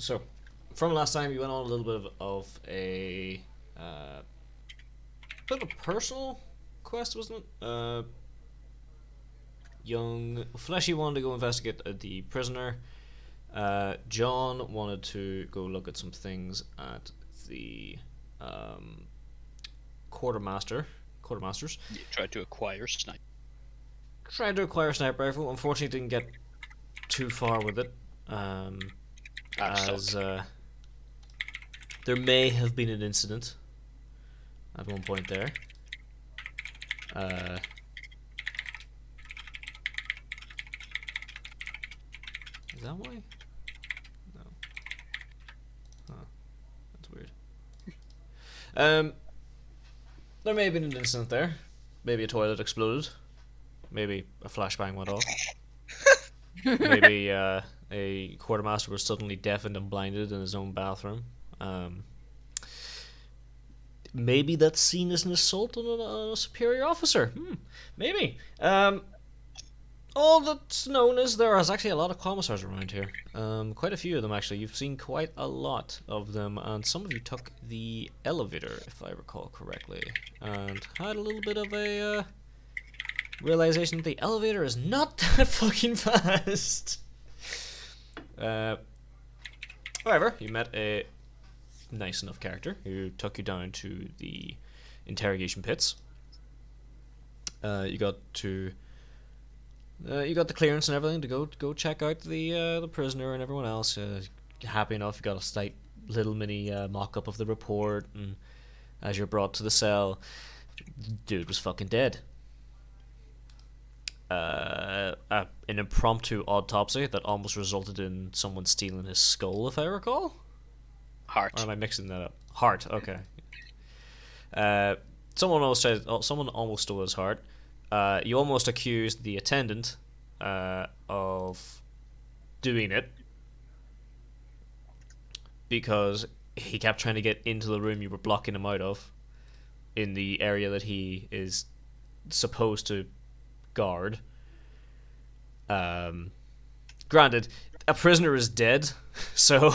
So, from last time, you went on a little bit of a bit of a personal quest, wasn't it? Young Fleshy wanted to go investigate the prisoner. John wanted to go look at some things at the um, quartermasters. You tried to acquire snipe. Tried to acquire a sniper rifle. Unfortunately, didn't get too far with it. As there may have been an incident at one point there. Uh, is that why? No. Huh. That's weird. There may have been an incident there. Maybe a toilet exploded. Maybe a flashbang went off. Maybe a quartermaster was suddenly deafened and blinded in his own bathroom. Maybe that's seen as an assault on a superior officer. Maybe. All that's known is there is actually a lot of commissars around here. Quite a few of them, actually. You've seen quite a lot of them, and some of you took the elevator, if I recall correctly, and had a little bit of a realization that the elevator is not that fucking fast. However, you met a nice enough character who took you down to the interrogation pits. You got the clearance and everything to go check out the prisoner and everyone else. Happy enough, you got a slight little mini mock-up of the report, and as you're brought to the cell, dude was fucking dead. An impromptu autopsy that almost resulted in someone stealing his skull, if I recall. Heart. Or am I mixing that up? Heart. Okay. Someone almost stole his heart. You almost accused the attendant of doing it because he kept trying to get into the room you were blocking him out of in the area that he is supposed to guard. Granted, a prisoner is dead, so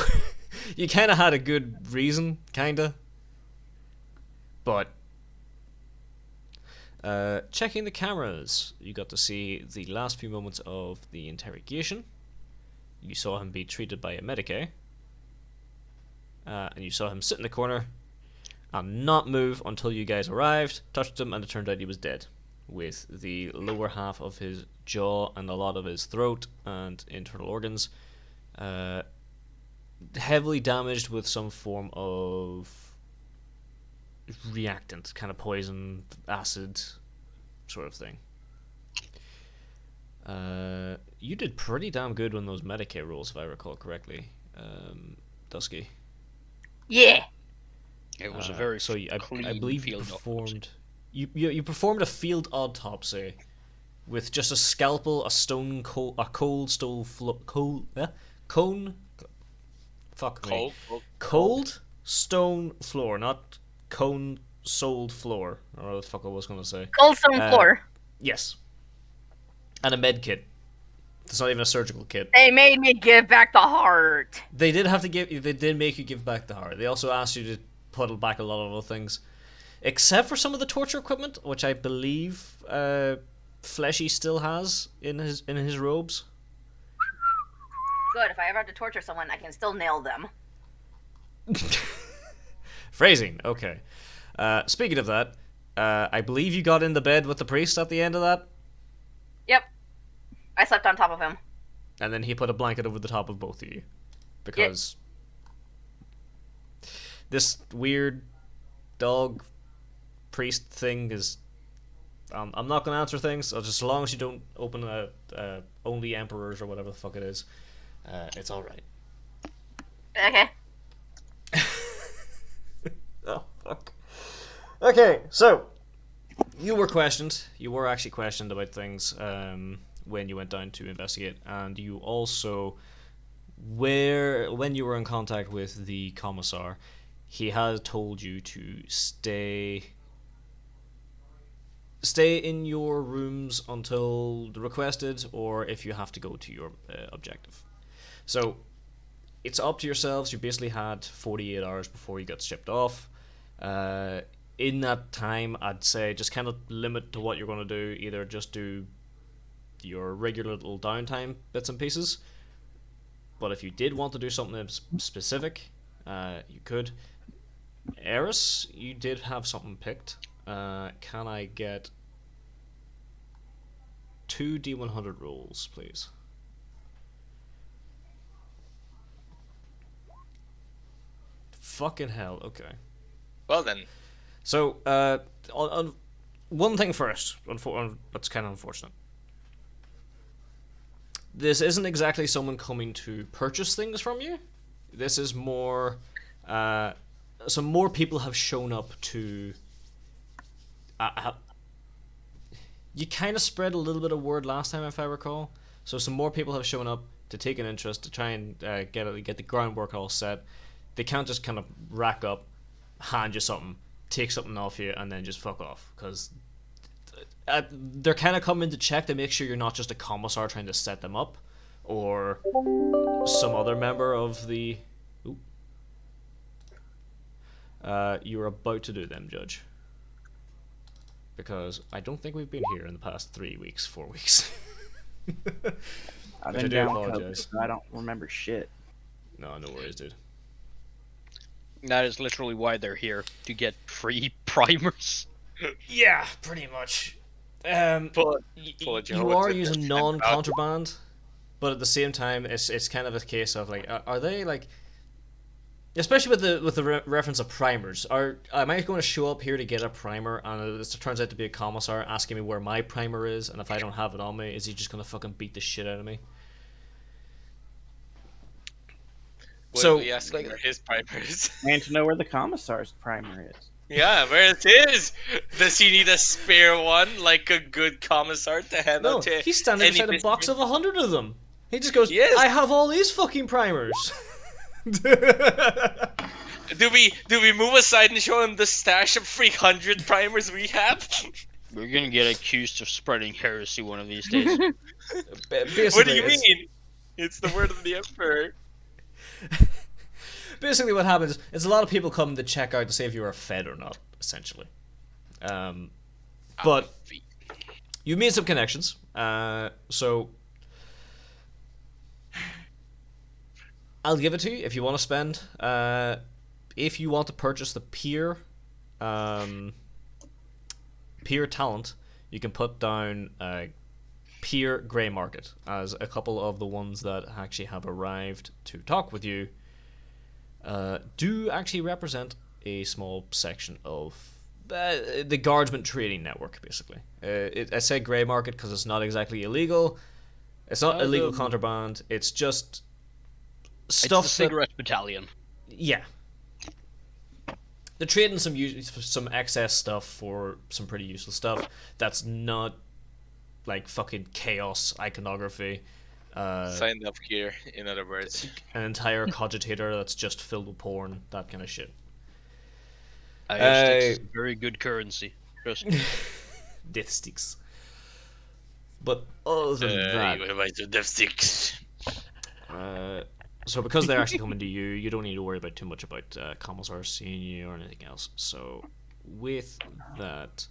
you kind of had a good reason, kinda. But checking the cameras, you got to see the last few moments of the interrogation. You saw him be treated by a medic, and you saw him sit in the corner and not move until you guys arrived, touched him, and it turned out he was dead, with the lower half of his jaw and a lot of his throat and internal organs heavily damaged with some form of reactant, kind of poison, acid sort of thing. You did pretty damn good on those Medicaid rolls, if I recall correctly, Dusky. Yeah. It was a very so clean I believe you field performed you performed a field autopsy with just a scalpel, a stone cold, a cold stone cone. Fuck me. Cold stone floor, not cone soled floor, or what the fuck I was gonna say. Cold stone floor. Yes. And a med kit. It's not even a surgical kit. They made me give back the heart. They did have to give. They did make you give back the heart. They also asked you to put back a lot of other things, except for some of the torture equipment, which I believe Fleshy still has in his robes. Good. If I ever have to torture someone, I can still nail them. Phrasing. Okay. Speaking of that, I believe you got in the bed with the priest at the end of that. Yep. I slept on top of him. And then he put a blanket over the top of both of you. Because this weird dog priest thing is... I'm not going to answer things, just as long as you don't open a only emperors or whatever the fuck it is. It's alright. Okay. Oh, fuck. Okay, so... You were questioned. You were actually questioned about things when you went down to investigate, and you also, when you were in contact with the commissar, he had told you to stay in your rooms until requested, or if you have to go to your objective. So, it's up to yourselves. You basically had 48 hours before you got shipped off. In that time, I'd say just kind of limit to what you're going to do. Either just do your regular little downtime bits and pieces. But if you did want to do something specific, you could. Eris, you did have something picked. Can I get 2 D100 rolls, please? Fucking hell, okay. Well then. So, on one thing first, that's kind of unfortunate. This isn't exactly someone coming to purchase things from you. This is more, some more people have shown up to. You kind of spread a little bit of word last time, if I recall. So some more people have shown up to take an interest, to try and get the groundwork all set. They can't just kind of rack up, hand you something, take something off you, and then just fuck off. Because they're kind of coming to check to make sure you're not just a commissar trying to set them up, or some other member of the. You're about to do them, Judge. Because I don't think we've been here in the past 3 weeks, 4 weeks. I've I been do down apologize. COVID, so I don't remember shit. No worries, dude. That is literally why they're here, to get free primers. Yeah, pretty much. But You are using non-contraband, but at the same time, it's kind of a case of like, are they like, especially with the reference of primers, am I going to show up here to get a primer, and it turns out to be a commissar asking me where my primer is, and if I don't have it on me, is he just going to fucking beat the shit out of me? So we ask where his primer is. And to know where the commissar's primer is. Yeah, where it is. Does he need a spare one, like a good commissar to hand No, out to? he's standing beside a box of 100 of them. He just goes, Yes. I have all these fucking primers. Do we move aside and show him the stash of 300 primers we have? We're gonna get accused of spreading heresy one of these days. What do you mean? It's the word of the emperor. Basically, what happens is a lot of people come to check out to see if you are fed or not, essentially. But you made some connections, so I'll give it to you if you want to spend. If you want to purchase the peer talent, you can put down peer grey market, as a couple of the ones that actually have arrived to talk with you do actually represent a small section of the guardsman trading network, basically. I say grey market because it's not exactly illegal. It's not illegal contraband. It's just stuff. It's the cigarette battalion. Yeah. They're trading some excess stuff for some pretty useless stuff that's not like fucking chaos iconography. Signed up gear, in other words. An entire cogitator that's just filled with porn, that kind of shit. Sticks is very good currency. Trust me. Death sticks. But other than that, What about the death sticks? so because they're actually coming to you, you don't need to worry about too much about commissars seeing you or anything else. So with that,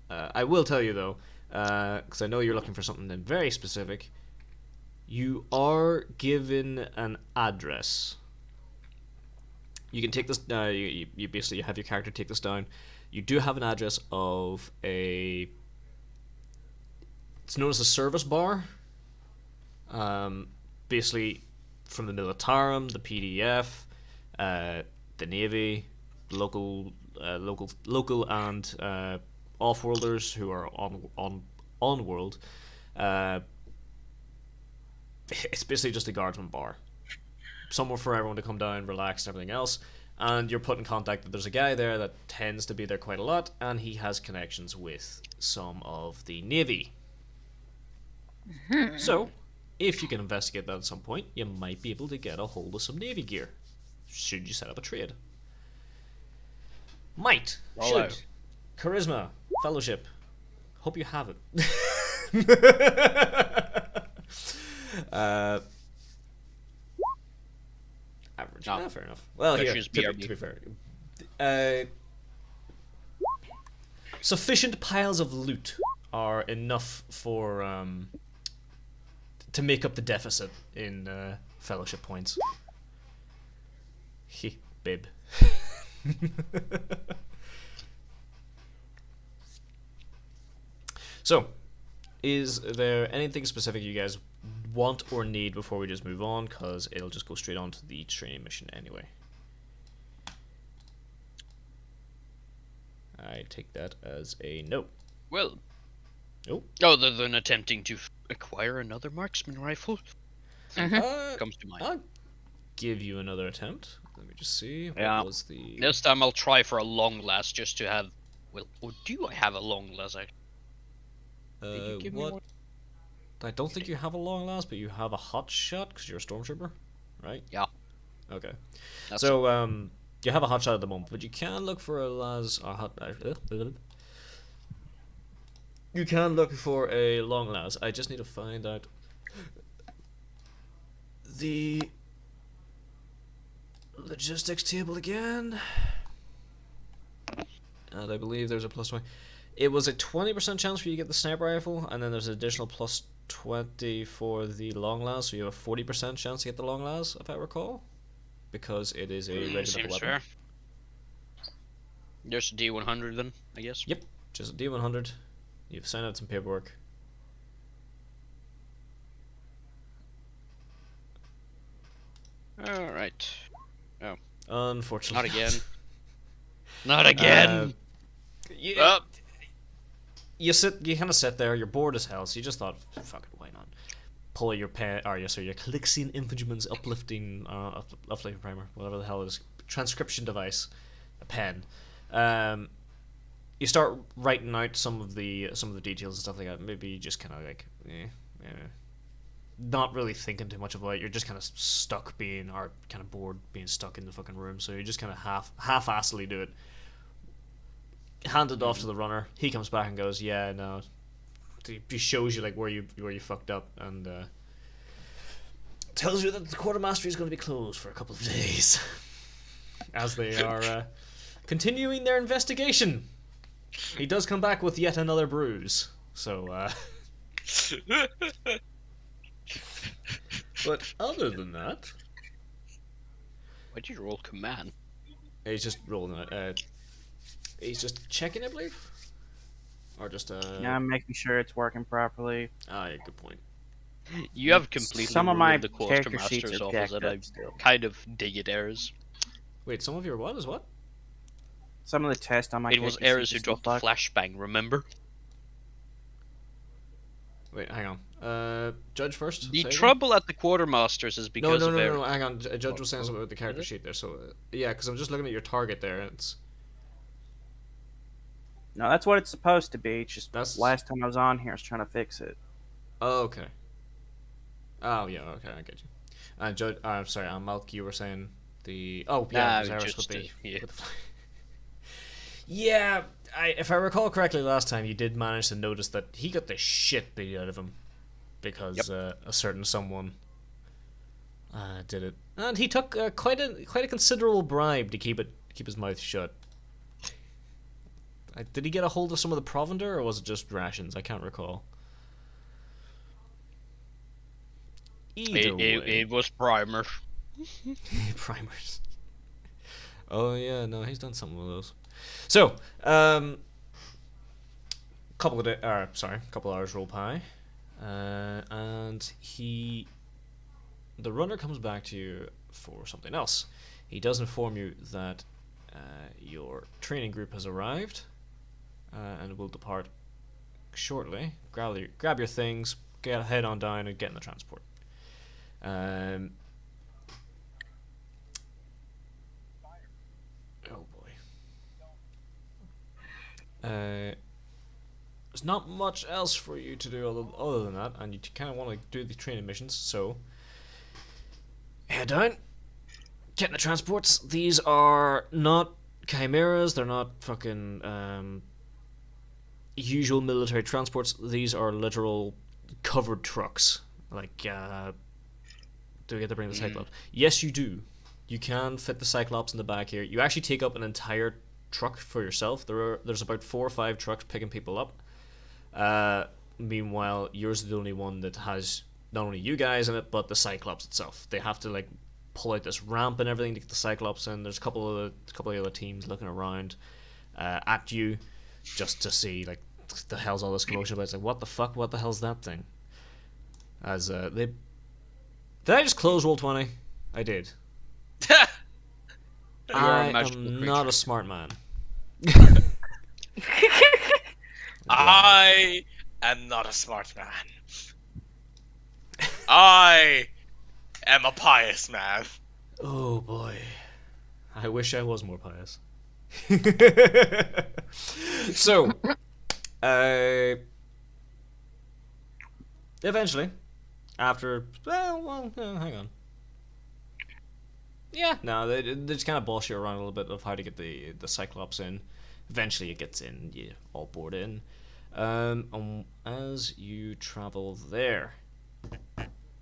I will tell you though, because I know you're looking for something very specific. You are given an address. You can take this. You basically have your character take this down. You do have an address of a. It's known as a service bar. Basically, from the Militarum, the PDF, the Navy, local and off-worlders who are on world. It's basically just a guardsman bar, somewhere for everyone to come down, relax, and everything else. And you're put in contact that there's a guy there that tends to be there quite a lot, and he has connections with some of the Navy. So, if you can investigate that at some point, you might be able to get a hold of some Navy gear. Should you set up a trade? Might. Roll Should. out. Charisma. Fellowship. Hope you have it. Average. No. Yeah, fair enough. Well, Let's here, use to BRB. be fair. Sufficient piles of loot are enough for to make up the deficit in fellowship points. Heh, bib. So, is there anything specific you guys want or need before we just move on? Because it'll just go straight on to the training mission anyway. I take that as a no. Well. Oh. Other than attempting to acquire another marksman rifle, Uh, comes to mind. I'll give you another attempt. Let me just see. What Yeah. was the... This time I'll try for a long last just to have. Well, or do I have a long last? Did you give me what? one? I don't think you have a long last, but you have a hot shot because you're a stormtrooper, right? Yeah. Okay. That's So you have a hot shot at the moment, but you can look for a las. You can look for a long las. I just need to find out the logistics table again, and I believe there's a plus 20. It was a 20% chance for you to get the sniper rifle, and then there's an additional plus 20 for the long las, so you have a 40% chance to get the long las, if I recall, because it is a regimental seems weapon. fair. There's a D100 then, I guess. Yep, just a D100. You've signed out some paperwork. Alright. Unfortunately. Not again. Not again! You, Up. you kind of sit there, you're bored as hell, so you just thought, fuck it, why not? Pull out your pen, or your Calixine Infantryman's uplifting primer, whatever the hell it is, transcription device, a pen. You start writing out some of the details and stuff like that. Maybe you just kind of like, not really thinking too much about it. You're just kind of stuck being, or kind of bored being stuck in the fucking room. So you just kind of half-assedly do it. Hand it off to the runner. He comes back and goes, "Yeah, no." He shows you like where you fucked up, and tells you that the quartermaster is going to be closed for a couple of days, as they are continuing their investigation. He does come back with yet another bruise. So, but other than that, Why'd you roll command? he's just rolling it. He's just checking, I believe, or just Yeah, I'm making sure it's working properly. Ah, yeah, good point. You have completely Some of my ruined the character sheets quartermaster's are office, jacked and I up still. kind of dig it, errors. Wait, some of your what is what? Some of the tests on my It was character errors who sheets are dropped still the flashbang, remember? Wait, hang on. Judge first. The say again? trouble at the quartermasters is No, because no, of no, errors. no. Hang on. Judge was saying something about the character Is it? sheet there. So yeah, because I'm just looking at your target there. And it's No, that's what it's supposed to be. It's just That's- last time I was on here, I was trying to fix it. oh, okay. Oh yeah, okay, I get you. And Judge, I'm sorry, Malk, you were saying the Nah, it was Eris just, with the yeah. with the yeah. If I recall correctly, last time you did manage to notice that he got the shit beat out of him because a certain someone did it, and he took quite a considerable bribe to keep his mouth shut. Did he get a hold of some of the provender, or was it just rations? I can't recall. Either way, It was primer. primers. Oh yeah, no, he's done something with those. So, couple of hours roll by, and the runner comes back to you for something else. He does inform you that your training group has arrived, and will depart shortly. Grab your things, head on down, and get in the transport. Oh boy. There's not much else for you to do other than that, and you kind of want to do the training missions, so head down, get in the transports. These are not chimeras, they're not fucking usual military transports. These are literal covered trucks. Like, do we get to bring the cycle up? Yes, you do. You can fit the Cyclops in the back here. You actually take up an entire truck for yourself. There's about 4 or 5 trucks picking people up. Meanwhile, yours is the only one that has not only you guys in it, but the Cyclops itself. They have to like pull out this ramp and everything to get the Cyclops in. There's a couple of other teams looking around at you just to see like the hell's all this commotion about. It's like, what the fuck? What the hell's that thing? As they did I just close Roll20? I did. are a I magical am creature. not a smart man. I am not a smart man. I am a pious man. Oh boy. I wish I was more pious. So, eventually, after, hang on. Yeah, no, they just kind of bullshit around a little bit of how to get the Cyclops in. Eventually it gets in, you all board in. As you travel there,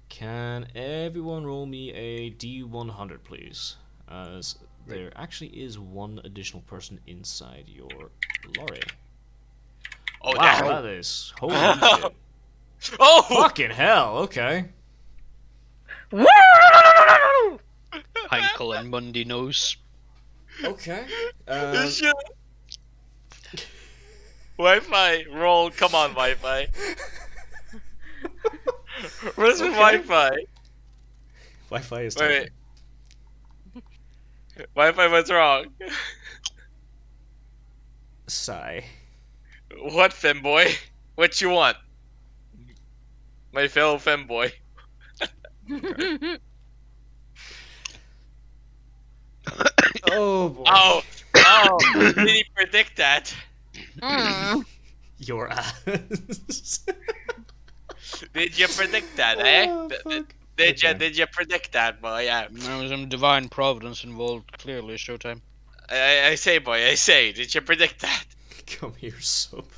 can everyone roll me a D100, please? As there actually is one additional person inside your lorry. Oh, Wow, damn. that is holy shit! Oh! Fucking hell! Okay. Hankel and Monday Nose. Okay. This shit. Wi-Fi, roll. Come on, Wi-Fi. Where's my Wi-Fi? Wi-Fi is Wait. Wi-Fi, what's wrong? Sigh. What, femboy? What you want? My fellow femboy. Oh boy. Oh, did he predict that? Your ass. Did you predict that, eh? Oh, fuck. Did Okay. you predict that, boy? Yeah. There was some divine providence involved, clearly, Showtime. I say, boy, I say. Did you predict that? Come here, soap.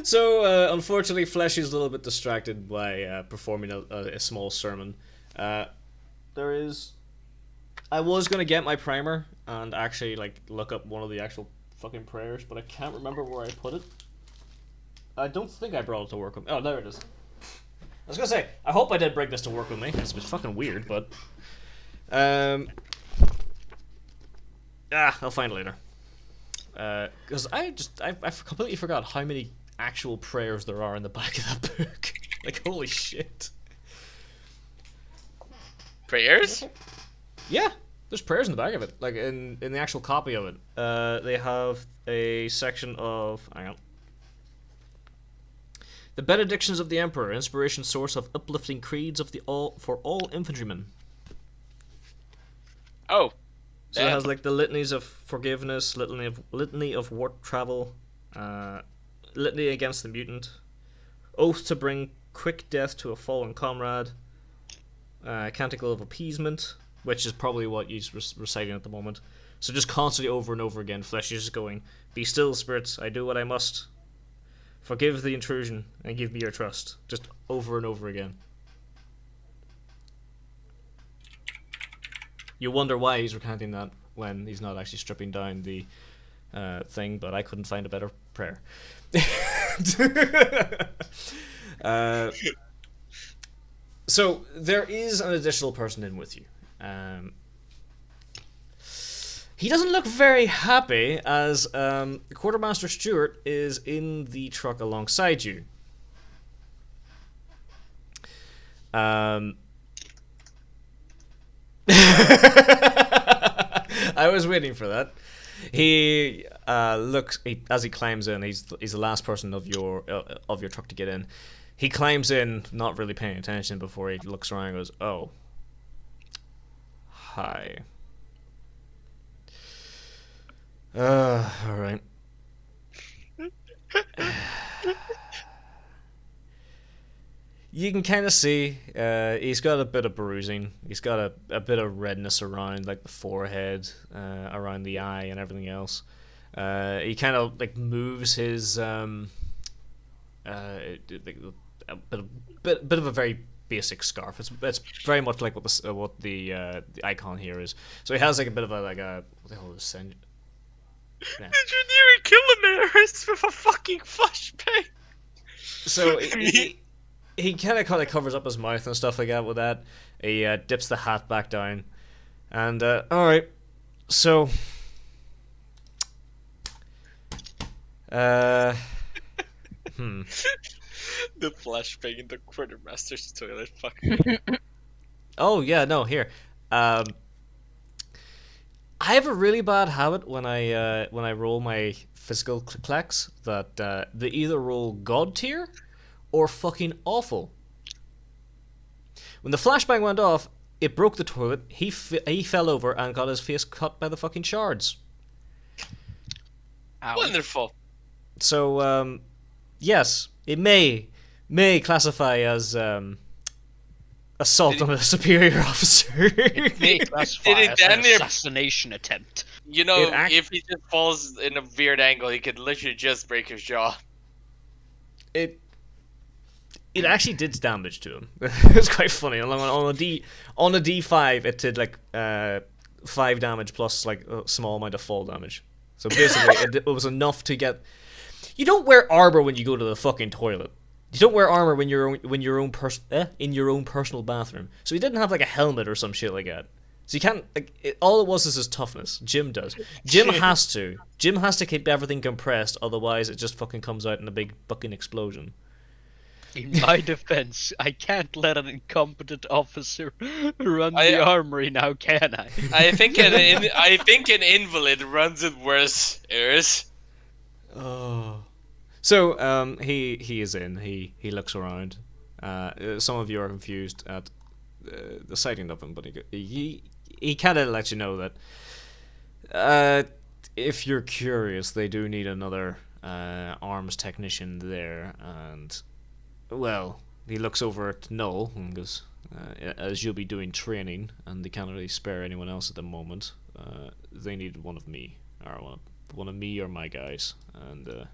So, unfortunately, Flesh is a little bit distracted by performing a small sermon. There is... I was going to get my primer and actually like look up one of the actual fucking prayers, but I can't remember where I put it. I don't think I brought it to work with me. Oh, there it is. I was going to say, I hope I did bring this to work with me. It's fucking weird, but... I'll find it later. Because I completely forgot how many actual prayers there are in the back of that book. Like, holy shit. Prayers? Yeah, there's prayers in the back of it. Like, in the actual copy of it. They have a section of... Hang on. The benedictions of the Emperor, inspiration source of uplifting creeds of for all infantrymen. Oh. So it has like the litanies of forgiveness, litany of war travel, litany against the mutant, oath to bring quick death to a fallen comrade, canticle of appeasement, which is probably what he's reciting at the moment. So just constantly over and over again, Flesh is just going, "Be still, spirits, I do what I must. Forgive the intrusion and give me your trust." Just over and over again. You wonder why he's recanting that when he's not actually stripping down the thing, but I couldn't find a better prayer. So there is an additional person in with you. He doesn't look very happy as Quartermaster Stewart is in the truck alongside you. I was waiting for that. He looks as he climbs in. He's the last person of your truck to get in. He climbs in, not really paying attention, before he looks around and goes, "Oh, hi. All right." You can kind of see he's got a bit of bruising. He's got a bit of redness around like the forehead, around the eye, and everything else. He kind of like moves his a bit of a very basic scarf. It's very much like what the icon here is. So he has like a bit of a what the hell is it? Yeah. Did you nearly kill Majoris with a fucking flashbang? So he kind of covers up his mouth and stuff like that with that. He dips the hat back down, and all right, so The flashbang in the quartermaster's toilet. Fuck. oh yeah, no, here. I have a really bad habit when I roll my physical clacks that they either roll god tier or fucking awful. When the flashbang went off, it broke the toilet. He fell over and got his face cut by the fucking shards. Ow. Wonderful. So yes, it may classify as assault on a superior officer. It may classify Did it as an damn near- assassination attempt. You know, It if he just falls in a weird angle, he could literally just break his jaw. It actually did damage to him. It's quite funny. On a D5, it did like 5 damage plus like a small amount of fall damage. So basically, it was enough to get. You don't wear armor when you go to the fucking toilet. You don't wear armor when you're in your own personal bathroom. So he didn't have like a helmet or some shit like that. So you can't all it was is his toughness. Jim does. Jim has to keep everything compressed, otherwise it just fucking comes out in a big fucking explosion. In my defense, I can't let an incompetent officer run the armory now, can I? I think an invalid runs it worse, Eris. Oh. So he is in. He looks around. Some of you are confused at the sighting of him, but he kind of lets you know that if you're curious, they do need another arms technician there, and well, he looks over at Null and goes, as you'll be doing training, and they can't really spare anyone else at the moment. They need one of me, or one of me or my guys, and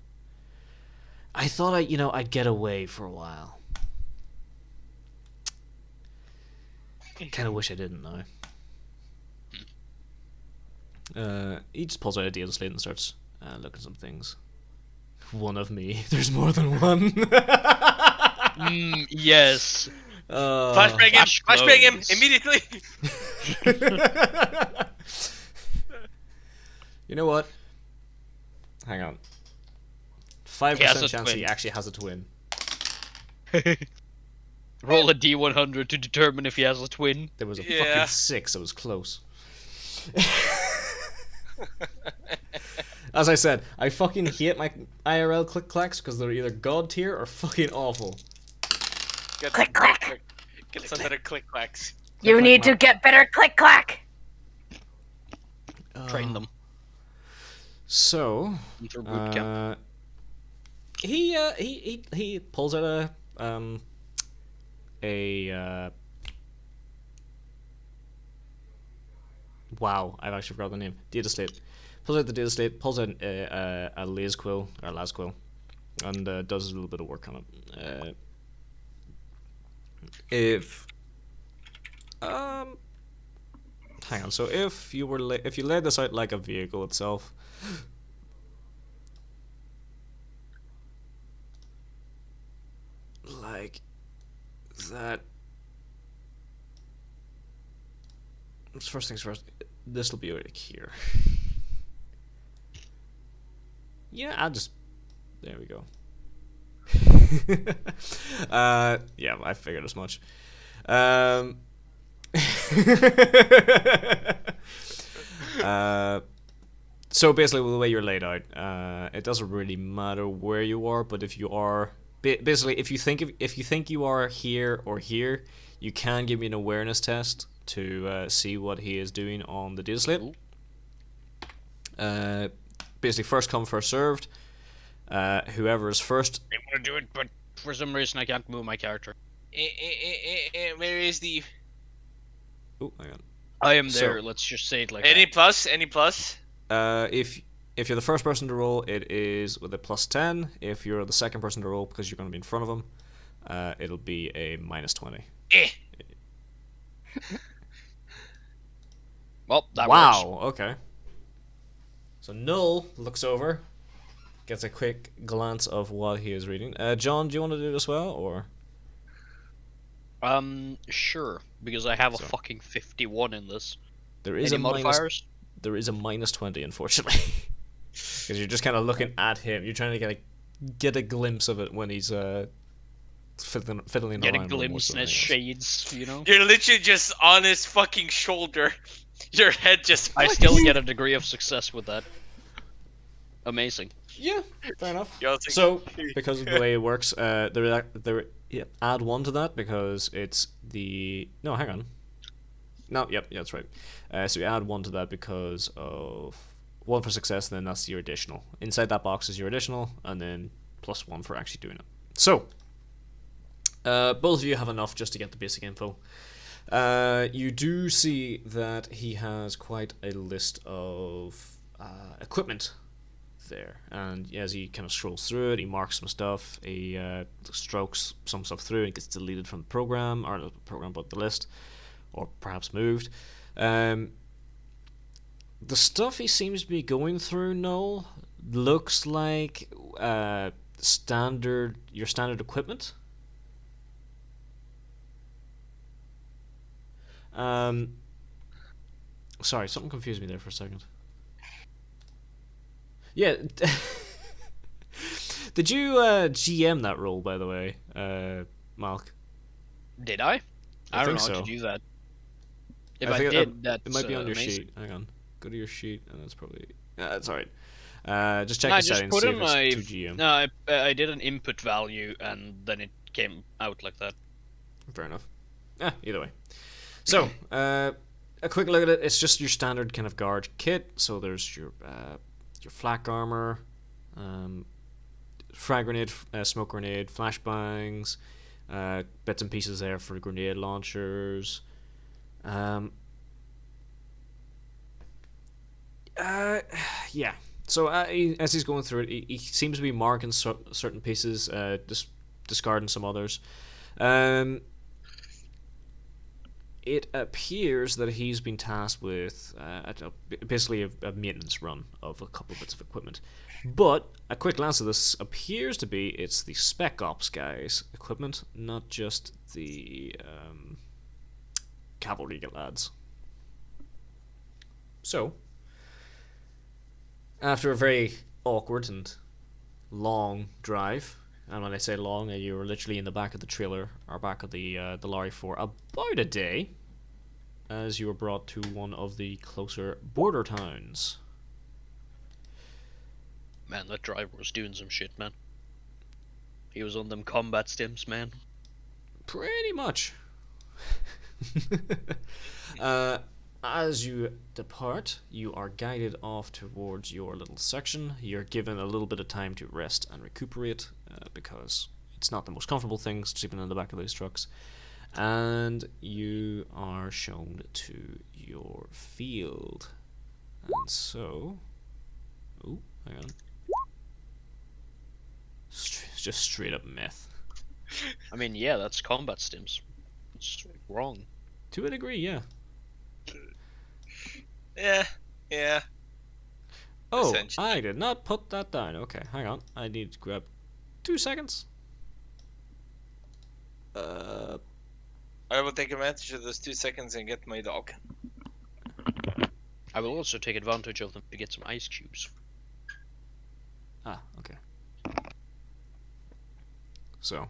I thought I'd get away for a while. Kind of wish I didn't now. He just pulls out a data slate and starts looking at some things. One of me. There's more than one. Yes. Flashbang him close. immediately. You know what? Hang on. 5% He has a chance he twin. actually has a twin. Roll a D100 to determine if he has a twin. There was a Yeah. fucking 6. It was close. As I said, I fucking hate my IRL click clacks because they're either god tier or fucking awful. Click, clack. Get some better click clacks. You need to get better click clack. Train them. So, Through boot camp. he pulls out a wow, I've actually forgot the name. Data slate. Pulls out the data slate. Pulls out a las quill, and does a little bit of work on it. Hang on. So if you laid this out like a vehicle itself. Like that. First things first. This will be like here. Yeah, I'll just. There we go. Yeah, I figured as much. So basically, the way you're laid out, it doesn't really matter where you are, but if you are. Basically, if you think you are here or here, you can give me an awareness test to see what he is doing on the data slate. Basically, first come, first served. Whoever is first. I want to do it, but for some reason I can't move my character. Where is the Oh, hang on. I am there. So- Let's just say it like any that. plus? Any plus? If you're the first person to roll, it is with a +10. If you're the second person to roll, because you're going to be in front of him, it'll be a -20. Eh. Well, that Wow. works. Okay. So Null looks over, gets a quick glance of what he is reading. John, do you want to do it as well, or? Sure, because I have a So. fucking 51 in this. There is Any a minus. modifiers? There is a -20, unfortunately, because you're just kind of looking at him. You're trying to get a glimpse of it when he's fiddling Get a around. glimpse in his shades, you know? You're literally just on his fucking shoulder. Your head just. I still get a degree of success with that. Amazing. Yeah, fair enough. Yeah, it's like- So, because of the way it works, add 1 to that because it's the no. Hang on. No, yep, yeah, that's right. So you add 1 to that because of 1 for success, and then that's your additional. Inside that box is your additional, and then +1 for actually doing it. So, both of you have enough just to get the basic info. You do see that he has quite a list of equipment there, and as he kind of scrolls through it, he marks some stuff, he strokes some stuff through, and it gets deleted from the program, or not the program, but the list, or perhaps moved. The stuff he seems to be going through, Noel, looks like your standard equipment. Sorry, something confused me there for a second. Yeah. Did you GM that role, by the way, Malk? Did I? I don't think know how so. to do that. If I I think did, that's it might be on your amazing. sheet. Hang on. Go to your sheet, and that's probably... that's alright. Just check No, I the just settings, put see in if it's my... 2 GM. No, I did an input value, and then it came out like that. Fair enough. Either way. So, a quick look at it. It's just your standard kind of guard kit. So there's your flak armor, frag grenade, smoke grenade, flashbangs, bits and pieces there for grenade launchers. Yeah. So as he's going through it, he seems to be marking certain pieces, discarding some others. It appears that he's been tasked with basically a maintenance run of a couple of bits of equipment. But a quick glance at this appears to be it's the Spec Ops guys' equipment, not just the cavalry lads. So, after a very awkward and long drive, and when I say long, you were literally in the back of the trailer or back of the lorry for about a day, as you were brought to one of the closer border towns. Man, that driver was doing some shit, man. He was on them combat stims, man. Pretty much. As you depart, you are guided off towards your little section. You're given a little bit of time to rest and recuperate, because it's not the most comfortable thing sleeping in the back of those trucks. And you are shown to your field. And so... Oh, hang on. Just straight up meth. I mean, yeah, that's combat stims. It's wrong. To a degree, yeah. Yeah. Oh, Essentially. I did not put that down. Okay, hang on. I need to grab 2 seconds. I will take advantage of those 2 seconds and get my dog. I will also take advantage of them to get some ice cubes. Okay. So,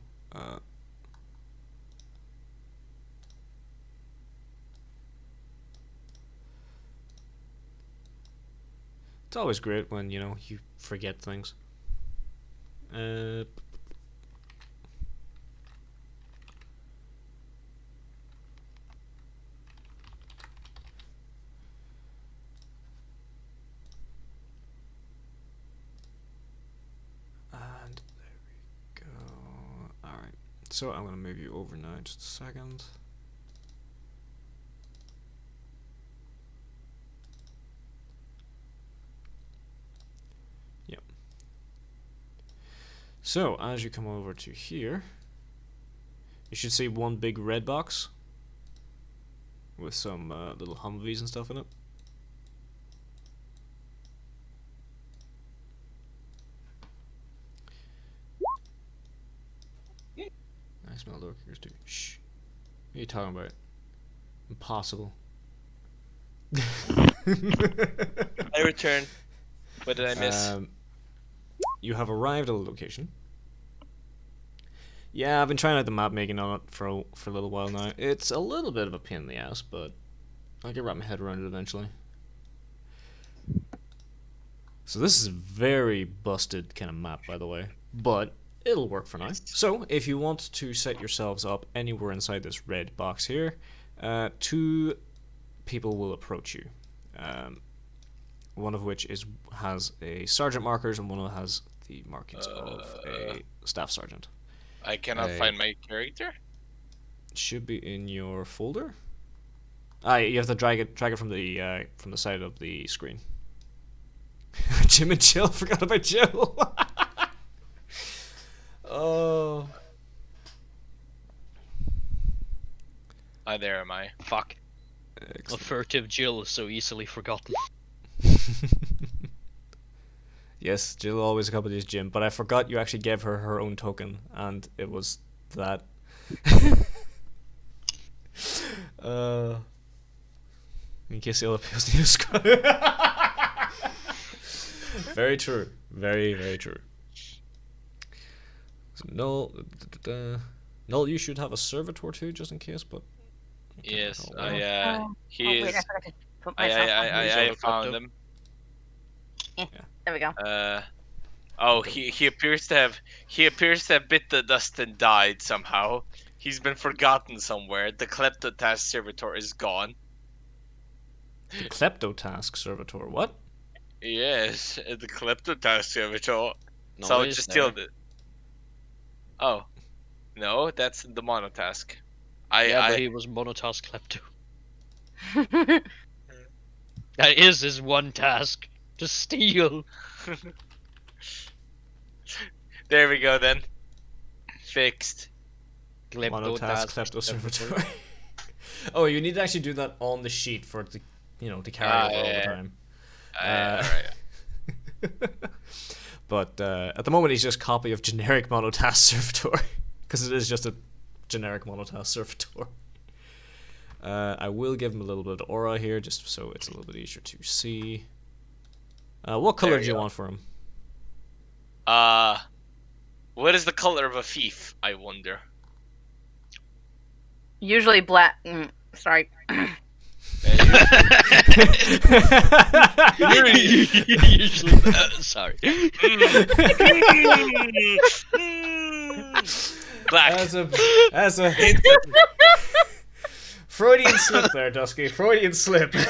it's always great when, you forget things. And there we go. Alright. So I'm going to move you over now just a second. Yep. So as you come over to here, You should see one big red box with some little Humvees and stuff in it. I smell door kickers too. Shh. What are you talking about? Impossible. I return. What did I miss? You have arrived at a location. Yeah, I've been trying out the map making on it for a little while now. It's a little bit of a pain in the ass, but I can wrap my head around it eventually. So this is a very busted kind of map, by the way, but it'll work for now. So if you want to set yourselves up anywhere inside this red box here, 2 people will approach you. One of which has a sergeant markers, and one has the markings of a staff sergeant. I cannot find my character. Should be in your folder. You have to drag it from the side of the screen. Jim and Jill, forgot about Jill. Oh. There am I. Fuck. Excellent. A furtive Jill is so easily forgotten. Yes, Jill always accompanies Jim, but I forgot you actually gave her her own token, and it was that. In case the other people's news. Very true. Very, very true. So Null, you should have a servitor too, just in case, but... okay. Yes, Oh, well. he Wait, is. I forgot to put myself on. I found him. There we go. He appears to have bit the dust and died somehow. He's been forgotten somewhere. The kleptotask servitor is gone. The kleptotask servitor, what? Yes, the kleptotask servitor. No, So he's just there. steal it. Oh, no, that's the monotask. But he was monotask klepto. That is his one task. To steal. There we go then. Fixed. Monotask klepto servitor. Oh, you need to actually do that on the sheet for it to, to carry over all the time. Alright. But at the moment, he's just copy of generic monotask servitor, because it is just a generic monotask servitor. I will give him a little bit of aura here, just so it's a little bit easier to see. What color do you want for him? What is the color of a thief, I wonder? Usually black. Sorry. Usually, sorry. Black. As a Freudian slip there, Dusky. Freudian slip. At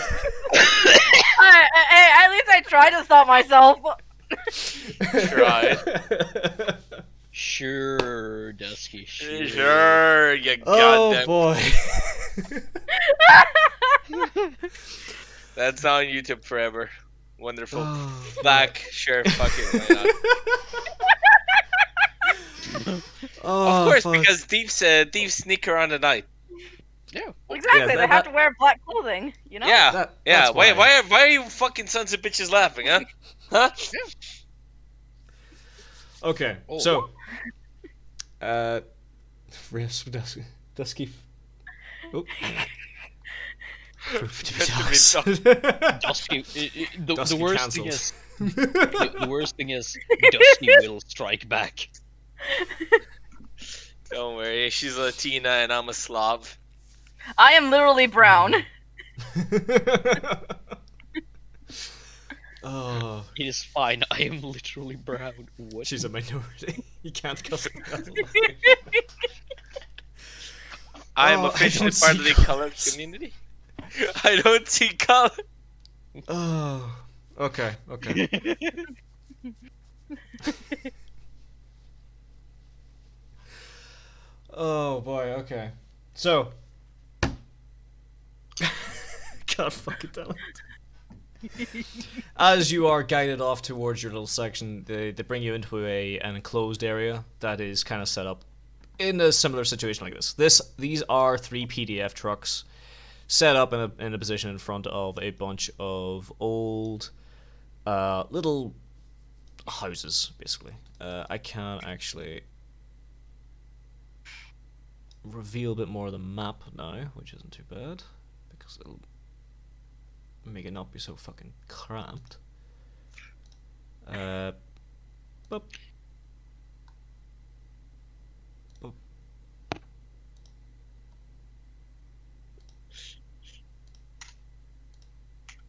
least I tried to stop myself. Tried. Sure, Dusky. Sure, you Oh goddamn. boy. That's on YouTube forever. Wonderful. Oh. Black, sure, fucking why not? Oh, Of course, fuck. because thieves sneak around at night. Yeah. Exactly. Yeah, they that- have to wear black clothing. You know. Yeah, That- yeah. that's Why are you fucking sons of bitches laughing, huh? Huh? Okay, Oh. so Dusky. Oh. Dusky. The Dusky worst cancelled. thing is, the worst thing is, Dusky will strike back. Don't worry, she's Latina and I'm a Slav. I am literally brown. Oh, It is fine. I am literally brown. What? she's a minority. You can't cuss. I am Oh, I officially don't part see of the colored colors. community. I don't see color. Oh, okay. Oh boy, okay. So, God fucking damn it. As you are guided off towards your little section, they bring you into an enclosed area that is kind of set up in a similar situation like these are 3 PDF trucks set up in a position in front of a bunch of old little houses, basically. I can actually reveal a bit more of the map now, which isn't too bad, because it'll make it not be so fucking cramped. Boop. Boop.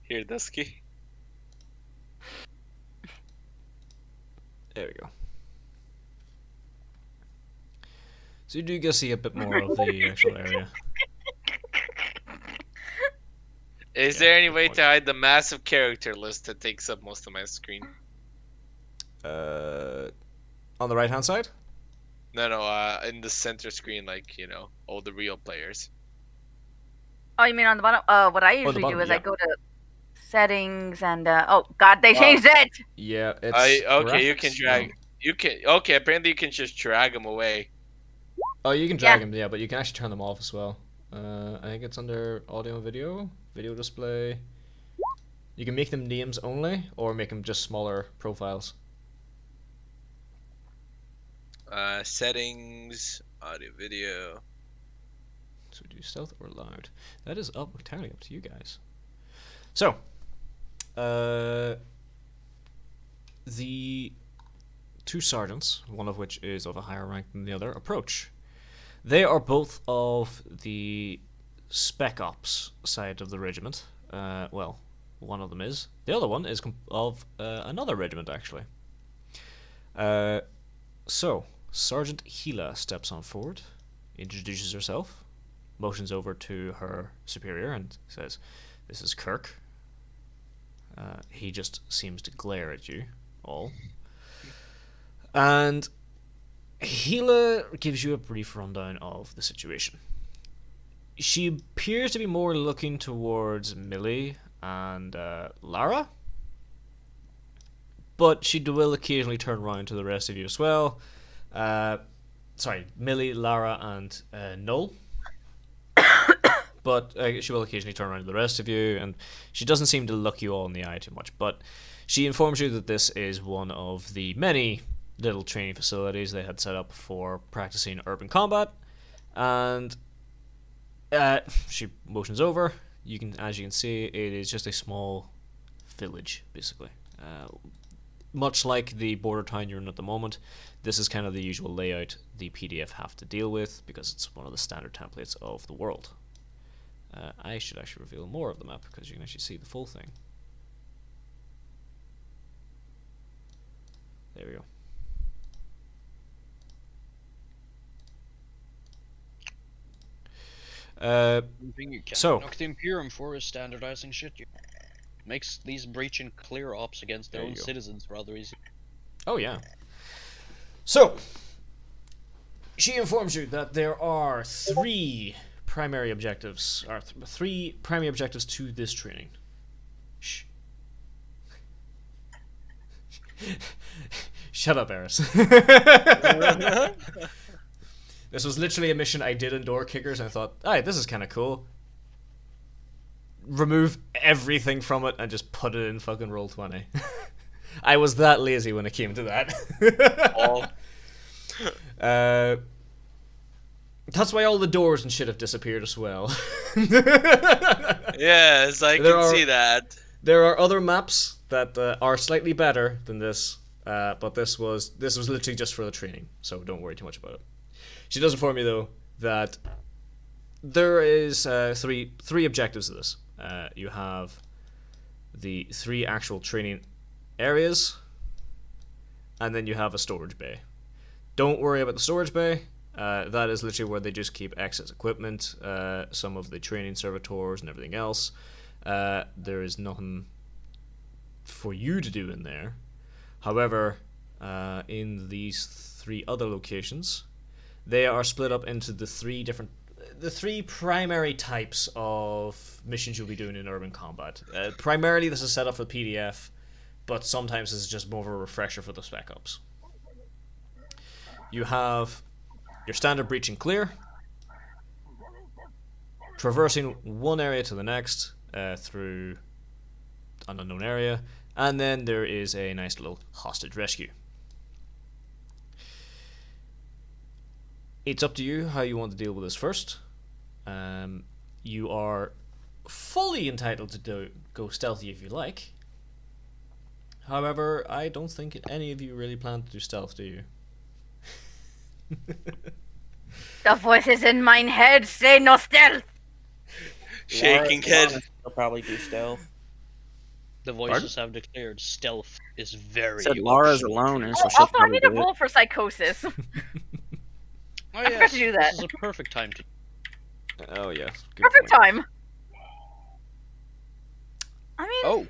Here, Dusky. There we go. So you do get to see a bit more of the actual area. Is Yeah, there any good way point. to hide the massive character list that takes up most of my screen? On the right hand side? No, in the center screen, like, all the real players. Oh, you mean on the bottom? What I usually bottom, do is yeah. I go to settings and oh god, they changed it. Yeah, it's Okay, you can graphics? drag. No. Okay, apparently you can just drag them away. Oh, you can drag them, yeah, but you can actually turn them off as well. I think it's under audio and video display. You can make them names only, or make them just smaller profiles. Settings, audio, video. So do stealth or loud. That is entirely up to you guys. So, the 2 sergeants, one of which is of a higher rank than the other, approach. They are both of the Spec Ops side of the regiment. Well, one of them is. The other one is of another regiment, actually. So, Sergeant Gila steps on forward, introduces herself, motions over to her superior, and says, "This is Kirk." He just seems to glare at you all. And Gila gives you a brief rundown of the situation. She appears to be more looking towards Millie and Lara, but she will occasionally turn around to the rest of you as well. Sorry, Millie, Lara, and Noel. But she will occasionally turn around to the rest of you, and she doesn't seem to look you all in the eye too much. But she informs you that this is one of the many little training facilities they had set up for practicing urban combat, and she motions over. As you can see, it is just a small village, basically. Much like the border town you're in at the moment, this is kind of the usual layout the PDF have to deal with because it's one of the standard templates of the world. I should actually reveal more of the map because you can actually see the full thing. There we go. So- knock the Imperium for is standardizing shit. Makes these breaching clear ops against their There own you go. citizens rather easy. Oh yeah. So she informs you that there are 3 primary objectives, or 3 primary objectives to this training. Shh. Shut up, Eris. This was literally a mission I did in Door Kickers, and I thought, alright, this is kind of cool. Remove everything from it and just put it in fucking Roll20. I was that lazy when it came to that. All. That's why all the doors and shit have disappeared as well. Yes, I There can are- see that. There are other maps that are slightly better than this, but this was literally just for the training, so don't worry too much about it. She does inform me though that there is 3 objectives to this. You have the 3 actual training areas, and then you have a storage bay. Don't worry about the storage bay. That is literally where they just keep excess equipment, some of the training servitors and everything else. There is nothing for you to do in there. However, in these 3 other locations, they are split up into the 3 primary types of missions you'll be doing in urban combat. Primarily, this is set up for PDF, but sometimes this is just more of a refresher for the Spec Ops. You have your standard breach and clear, traversing one area to the next through an unknown area, and then there is a nice little hostage rescue. It's up to you how you want to deal with this first. You are fully entitled to go stealthy if you like. However, I don't think any of you really plan to do stealth, do you? The voices in mine head say no stealth. Shaking head. I'll probably do stealth. The voices have declared stealth is very. Said Laura's a optional. loner, so she'll Also, I probably need to do it. roll for psychosis. Oh, I forgot to do that. This is a perfect time to. Oh yeah. Good Perfect point. time. I mean, Oh,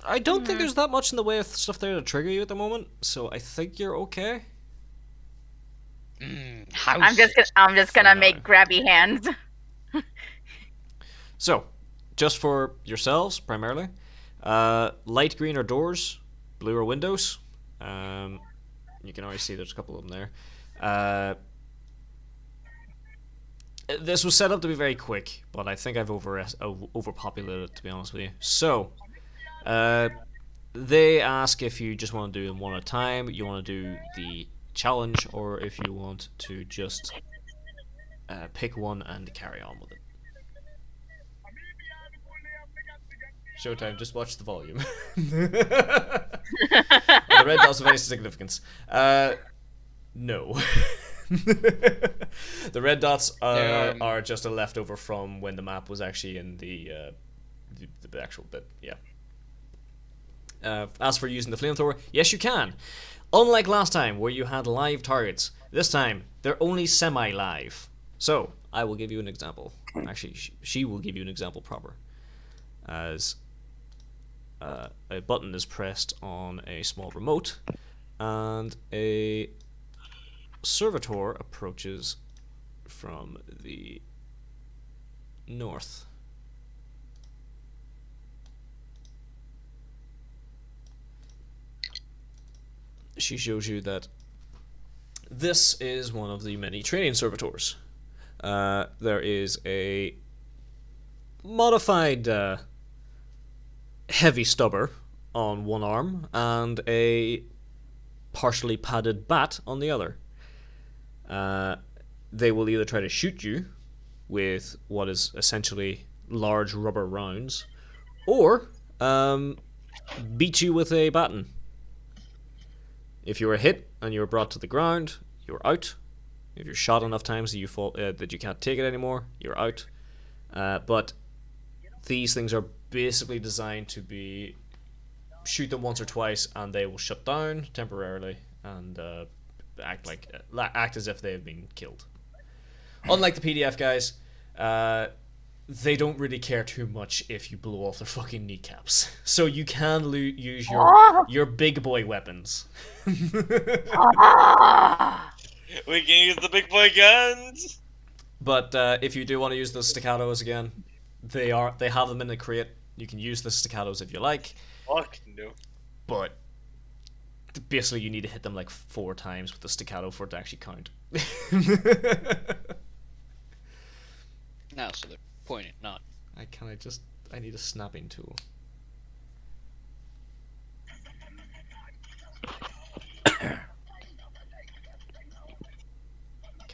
I don't think there's that much in the way of stuff there to trigger you at the moment, so I think you're okay. I'm just gonna make grabby hands. So, just for yourselves primarily, light green are doors, blue are windows. You can already see there's a couple of them there. This was set up to be very quick, but I think I've overpopulated it, to be honest with you. So, they ask if you just want to do them one at a time, you want to do the challenge, or if you want to just pick one and carry on with it. Showtime, just watch the volume. The red dots of any significance. No. The red dots are just a leftover from when the map was actually in the actual bit, yeah. As for using the flamethrower, yes you can. Unlike last time where you had live targets, this time they're only semi-live. So, I will give you an example. Actually, she will give you an example proper. As a button is pressed on a small remote, and a servitor approaches from the north. She shows you that this is one of the many training servitors. There is a modified heavy stubber on one arm and a partially padded bat on the other. They will either try to shoot you with what is essentially large rubber rounds, or beat you with a baton. If you are hit and you are brought to the ground, you're out. If you're shot enough times that you fall, that you can't take it anymore, you're out. But these things are basically designed to be shoot them once or twice and they will shut down temporarily and act as if they have been killed. Unlike the PDF guys, they don't really care too much if you blow off their fucking kneecaps. So you can use your big boy weapons. We can use the big boy guns. But if you do want to use the staccatos again, they have them in the crate. You can use the staccatos if you like. Fuck no. But basically, you need to hit them like 4 times with the staccato for it to actually count. now so they're pointed, not. I need a snapping tool.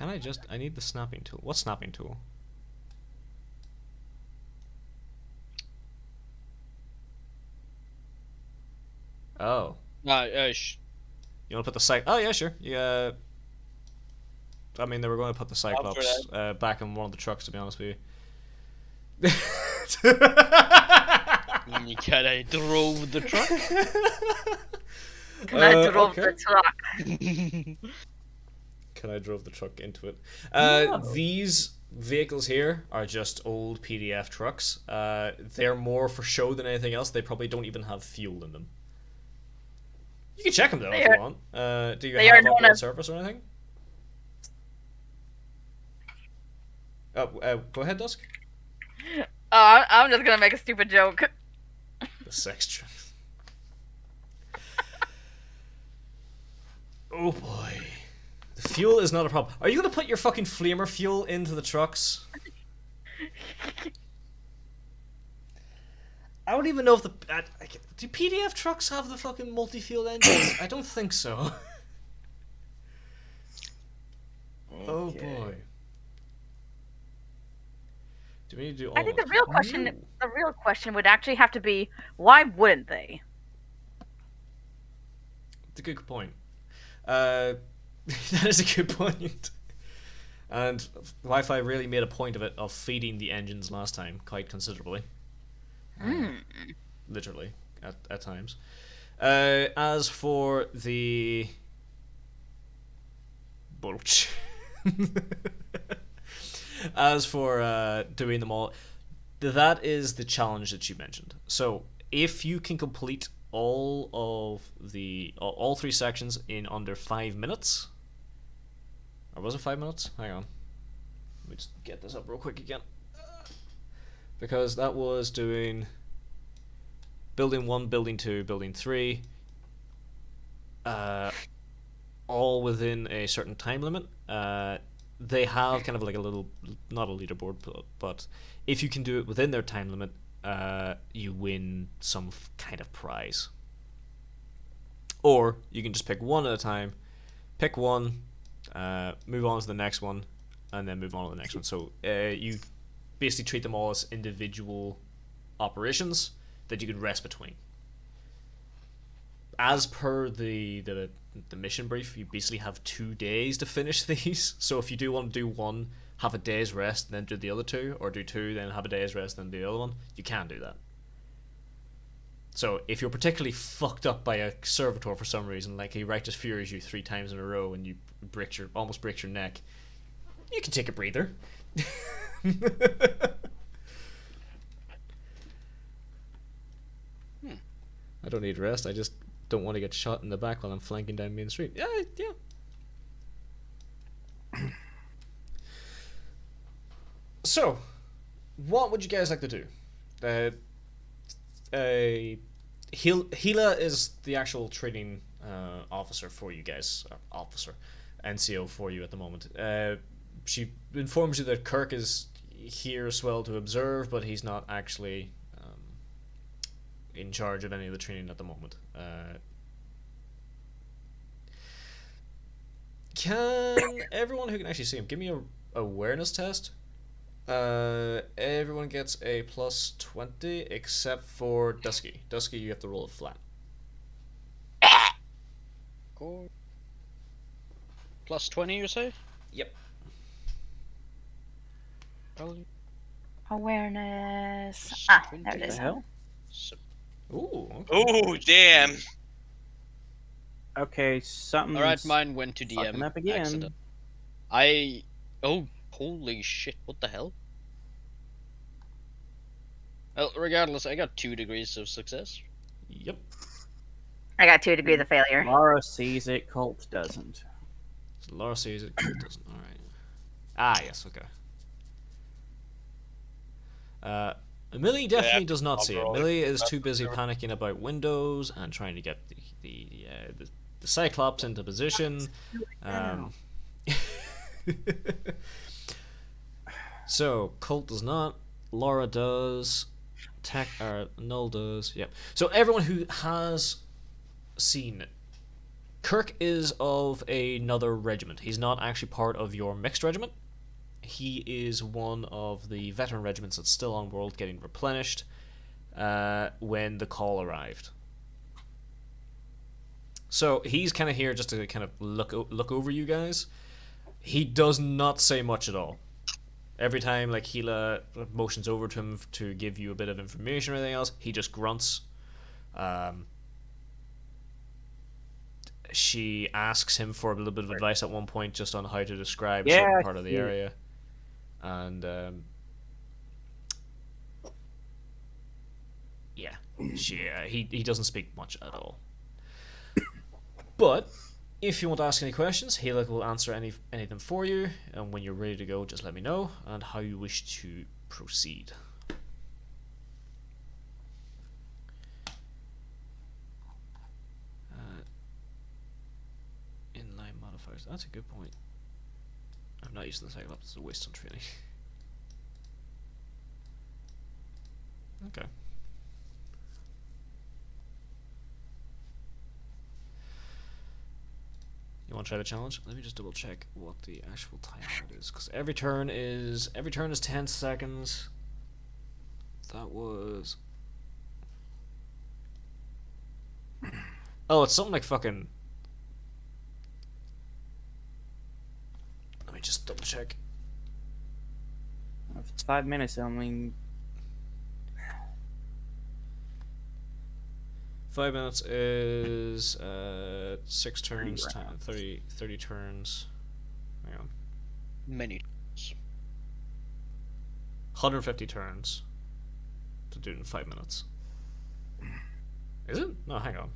I need the snapping tool. What snapping tool? Oh. You want to put the oh yeah, sure. Yeah. I mean, they were going to put the Cyclops back in one of the trucks, to be honest with you. Can I drove the truck? Can I drove okay. the truck? Can I drove the truck into it? No. These vehicles here are just old PDF trucks. They're more for show than anything else. They probably don't even have fuel in them. You can check them though if you want. Do you have upload service or anything? Oh, go ahead, Dusk. Oh, I'm just gonna make a stupid joke. The sex joke. Oh boy. The fuel is not a problem. Are you gonna put your fucking flamer fuel into the trucks? I don't even know if the do PDF trucks have the fucking multi-fuel engines? I don't think so. Oh Okay. boy. Do we need to do all I think the of real it? question, No. the real question would actually have to be, why wouldn't they? It's a good point. That is a good point. And Wi-Fi really made a point of it, of feeding the engines last time quite considerably. Literally, at times. As for the Bulch. As for doing them all, that is the challenge that you mentioned. So if you can complete all 3 sections in under 5 minutes, or was it 5 minutes? Hang on, let me just get this up real quick again, because that was doing building 1, building 2, building 3, all within a certain time limit. They have kind of like a little, not a leaderboard, but if you can do it within their time limit, you win some kind of prize. Or you can just pick one at a time, pick one, move on to the next one, and then move on to the next one. So you basically treat them all as individual operations that you can rest between. As per the mission brief, you basically have 2 days to finish these. So if you do want to do one, have a day's rest, then do the other 2, or do 2, then have a day's rest, then do the other one, you can do that. So if you're particularly fucked up by a servitor for some reason, like he righteous furies you 3 times in a row and you almost breaks your neck, you can take a breather. I don't need rest. I just don't want to get shot in the back while I'm flanking down Main Street. Yeah. So, what would you guys like to do? Hila is the actual training officer for you guys. NCO for you at the moment. She informs you that Kirk is here as well to observe, but he's not actually in charge of any of the training at the moment. Can everyone who can actually see him give me a awareness test? Everyone gets a plus 20 except for Dusky. Dusky, you have to roll it flat. Cool. Plus 20, you say? Yep. Probably. Awareness. Plus There 20. it What the is. hell? So, Ooh. Okay. Oh, damn. Okay, something's alright, mine went to fucking DM. up again. Accident. Oh, holy shit, what the hell? Well, regardless, I got 2 degrees of success. Yep. I got 2 degrees of failure. Laura sees it, Colt doesn't. So Laura sees it, Colt doesn't. Alright. Ah, yes, okay. Millie definitely does not see it. Millie is too busy panicking about Windows and trying to get the Cyclops into position. So Colt does not. Laura does. Null does. Yep. So everyone who has seen it. Kirk is of another regiment. He's not actually part of your mixed regiment. He is one of the veteran regiments that's still on world getting replenished when the call arrived. So he's kind of here just to kind of look over you guys. He does not say much at all. Every time like Hila motions over to him to give you a bit of information or anything else, he just grunts. She asks him for a little bit of advice at one point just on how to describe a certain part of the area. And he doesn't speak much at all. But if you want to ask any questions, Halak will answer any of them for you. And when you're ready to go, just let me know and how you wish to proceed. Inline modifier. fight. That's a good point. I'm not using the Cyclops. It's a waste on training. Okay. You want to try the challenge? Let me just double check what the actual time limit is, because every turn is 10 seconds. That was. Oh, it's something like fucking. Let me just double check. If it's 5 minutes, I mean, 5 minutes is 6 turns, 30 turns. Hang on. Many. 150 turns to do it in 5 minutes. Is it? No, hang on.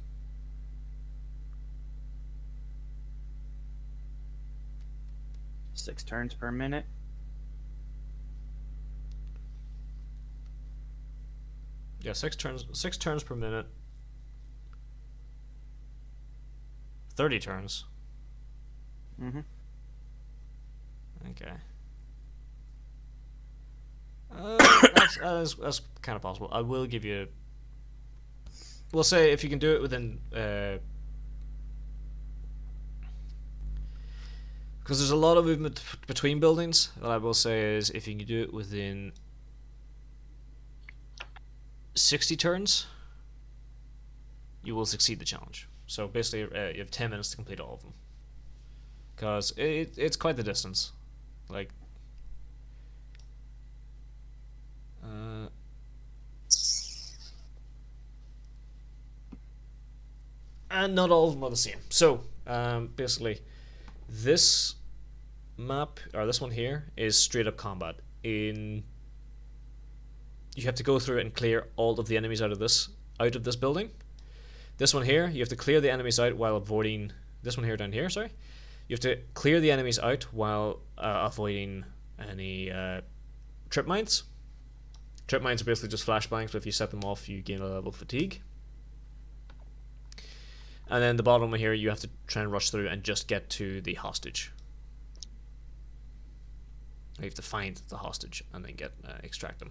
six turns per minute. Yeah, 6 turns per minute. 30 turns. Mm-hmm. Okay. That's kind of possible. I will give you. We'll say if you can do it within. Because there's a lot of movement between buildings. What I will say is if you can do it within 60 turns, you will succeed the challenge. So basically, you have 10 minutes to complete all of them. Because it's quite the distance. Like. And not all of them are the same. So, basically, this map, or this one here, is straight up combat. You have to go through it and clear all of the enemies out of this building. This one here, you have to clear the enemies out while avoiding. This one here down here, sorry. You have to clear the enemies out while avoiding any trip mines. Trip mines are basically just flashbangs, but if you set them off, you gain a level of fatigue. And then the bottom one here, you have to try and rush through and just get to the hostage. You have to find the hostage and then extract them.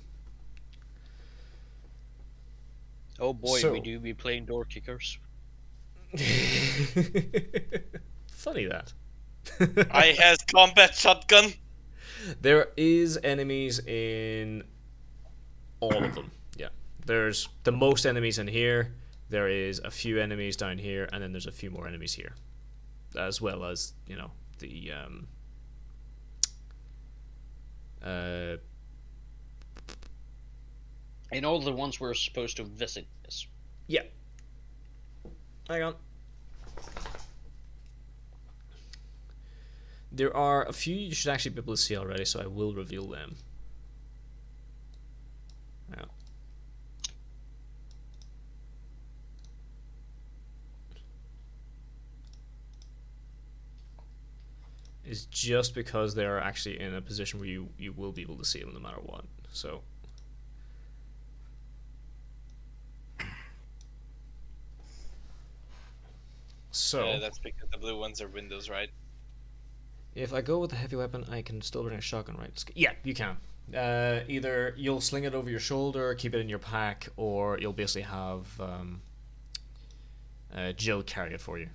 Oh boy, So- we do be playing door kickers. Funny that. I has combat shotgun. There is enemies in all of them. Yeah. There's the most enemies in here. There is a few enemies down here, and then there's a few more enemies here. As well as, the And all the ones we're supposed to visit. Yes. yeah. Hang on. There are a few you should actually be able to see already, so I will reveal them. Yeah. Is just because they are actually in a position where you will be able to see them no matter what. So. So. That's because the blue ones are windows, right? If I go with the heavy weapon, I can still bring a shotgun, right? Yeah, you can. Either you'll sling it over your shoulder, keep it in your pack, or you'll basically have Jill carry it for you.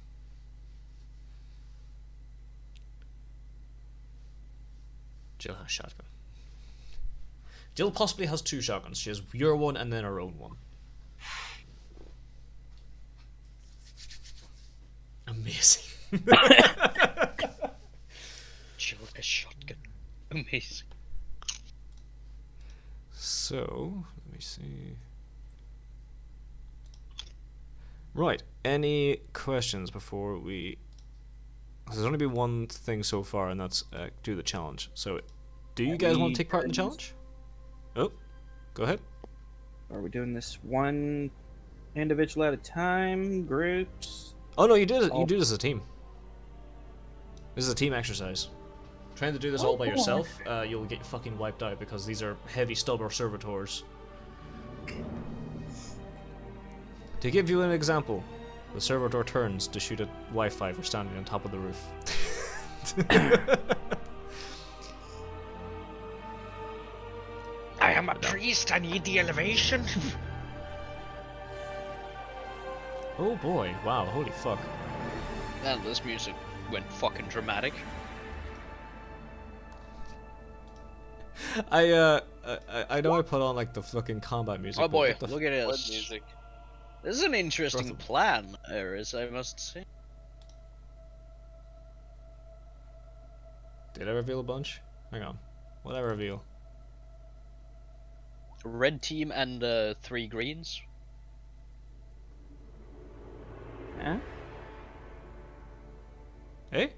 Jill has a shotgun. Jill possibly has 2 shotguns. She has your one and then her own one. Amazing. Jill a shotgun. Amazing. So, let me see. Right, any questions before we... There's only been one thing so far, and that's do the challenge. So, do you guys want to take part in the challenge? Oh, go ahead. Are we doing this one individual at a time? Groups? Oh no, you do this as a team. This is a team exercise. Trying to do this all by yourself, you'll get fucking wiped out because these are heavy stubber servitors. To give you an example, the servitor turns to shoot at Wi-Fi for standing on top of the roof. I am a priest, I need the elevation. Oh boy, wow, holy fuck. Man, this music went fucking dramatic. I know I put on like the fucking combat music. Oh but boy, what the look at What this. music? This is an interesting Brothel. plan, Aris, I must say. Did I reveal a bunch? Hang on. What did I reveal? Red team and 3 greens. Huh? Hey?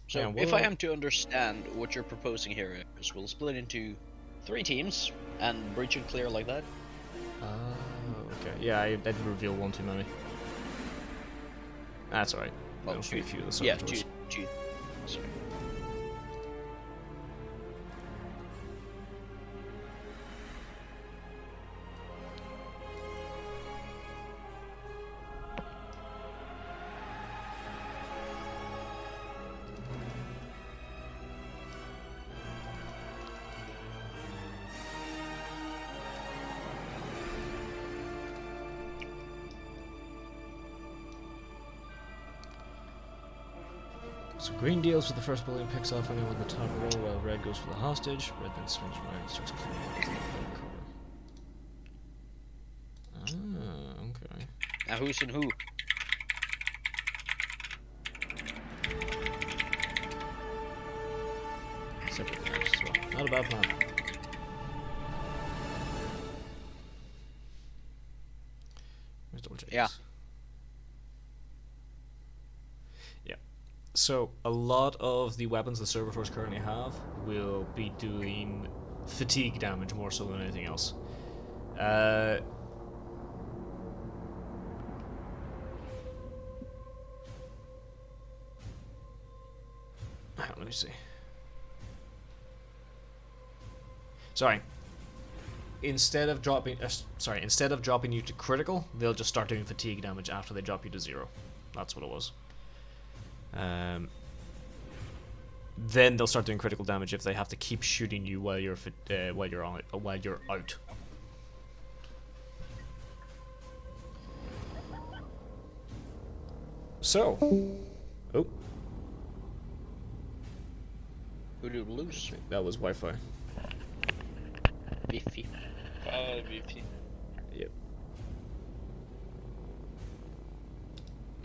So, Yeah, what if do I I- am to understand what you're proposing here, is we'll split into 3 teams and breach and clear like that. Okay. Yeah, I did reveal one too many. That's alright. Well, There'll be a few of the Yeah, servitors. 2. Sorry. So green deals with the first building, picks off anyone in the top row, while red goes for the hostage. Red then swings around and starts cleaning up the cover. Ah, okay. Now who's in who? Separate maps as well. Not a bad plan. Let's double check Yeah. this. Yeah. So a lot of the weapons the servitors currently have will be doing fatigue damage more so than anything else. Let me see. Sorry. Instead of dropping you to critical, they'll just start doing fatigue damage after they drop you to 0. That's what it was. Then they'll start doing critical damage if they have to keep shooting you while you're out. So, oh, Who do lose? that was Wi-Fi. Biffy. VP. Yep.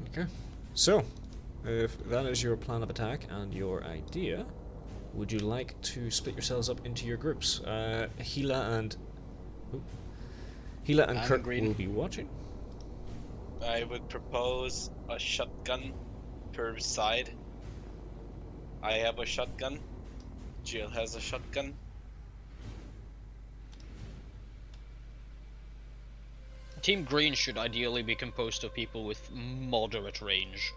Okay. So, if that is your plan of attack and your idea, would you like to split yourselves up into your groups? Hila and I'm Kurt green. will be watching. I would propose a shotgun per side. I have a shotgun. Jill has a shotgun. Team Green should ideally be composed of people with moderate range.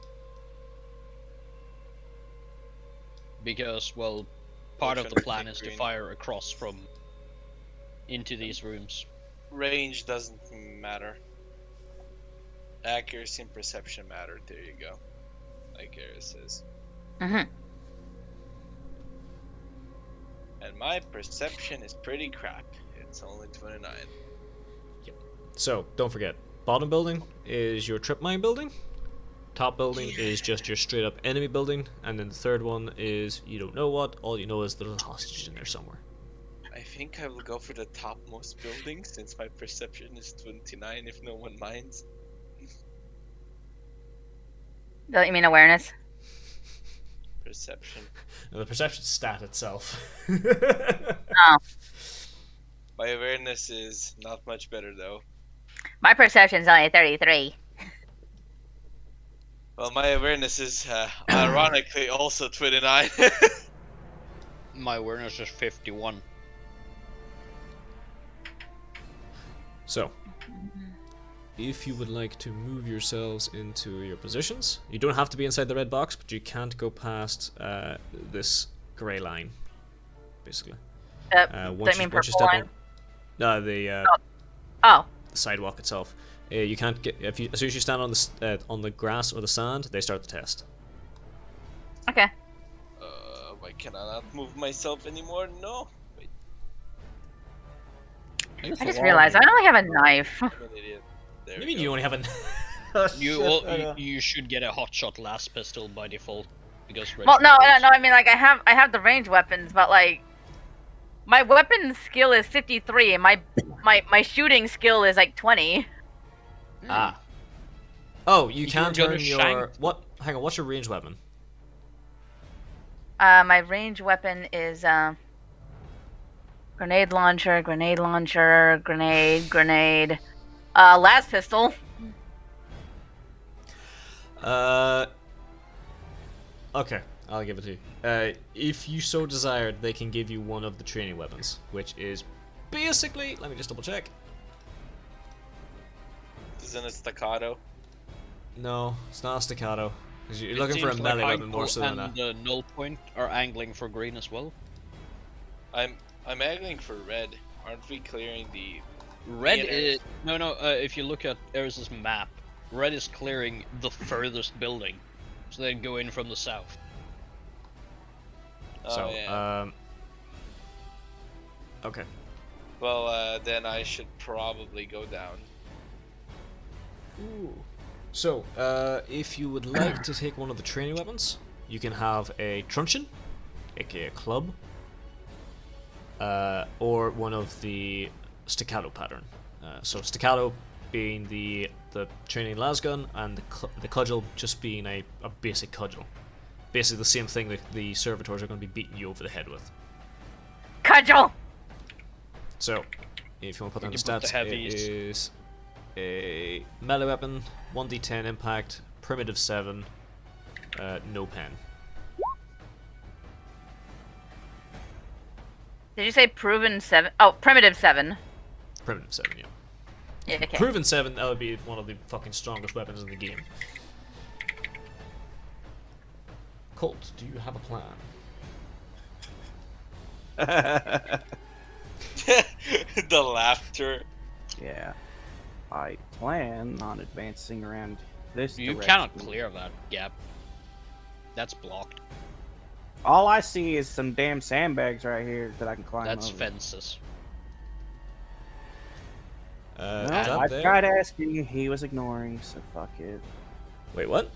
Because, well, part of the plan is to fire across from into these rooms. Range doesn't matter. Accuracy and perception matter. There you go. Like Aris says. Mm-hmm. And my perception is pretty crap. It's only 29. So, don't forget, bottom building is your trip mine building. Top building is just your straight up enemy building. And then the third one is you don't know what. All you know is there's a hostage in there somewhere. I think I will go for the topmost building since my perception is 29 if no one minds. Don't you mean awareness? Perception. Now, the perception stat itself. Oh. My awareness is not much better though. My perception's only 33. Well, my awareness is ironically also 29. My awareness is 51. So, if you would like to move yourselves into your positions, you don't have to be inside the red box, but you can't go past this grey line, basically. Don't you mean once you purple step line? on, no, the Oh. sidewalk itself. You can't get as soon as you stand on the grass or the sand, they start the test. Okay. Why can I not move myself anymore? No. Wait, I just realized I only have a knife. I'm an idiot. There What do we you mean go. you only have a? You should get a hotshot last pistol by default because. Well, no. I mean, like, I have the range weapons, but like, my weapon skill is 53, and my shooting skill is like 20. Ah. Oh, you You're can gonna turn your shank. what? Hang on, what's your range weapon? My range weapon is grenade launcher, grenade. Last pistol. Okay, I'll give it to you. If you so desired, they can give you one of the training weapons, which is basically. Let me just double check. Isn't it staccato? No, it's not a staccato. 'Cause you're It looking for a seems like melee weapon more Heiko so than and a. Null Point are angling for green as well. I'm angling for red. Aren't we clearing the Red Ares? is no. If you look at Ares' map, red is clearing the furthest building, so they go in from the south. Oh, So, yeah. Okay. Well, then I should probably go down. Ooh. So, if you would like to take one of the training weapons, you can have a truncheon, aka a club, or one of the staccato pattern. So staccato being the training lasgun, and the cudgel just being a basic cudgel. Basically the same thing that the servitors are going to be beating you over the head with. Cudgel. So, if you want to put down the You can put the stats, it heavies. is a melee weapon, 1d10 impact, primitive 7, no pen. Did you say proven 7? Oh, primitive 7. Primitive 7, yeah. Yeah, okay. Proven 7, that would be one of the fucking strongest weapons in the game. Colt, do you have a plan? The laughter. Yeah. I plan on advancing around this You direction. cannot clear that gap. That's blocked. All I see is some damn sandbags right here that I can climb That's over. fences. No, Is that I there? tried asking, he was ignoring, so fuck it. Wait, what?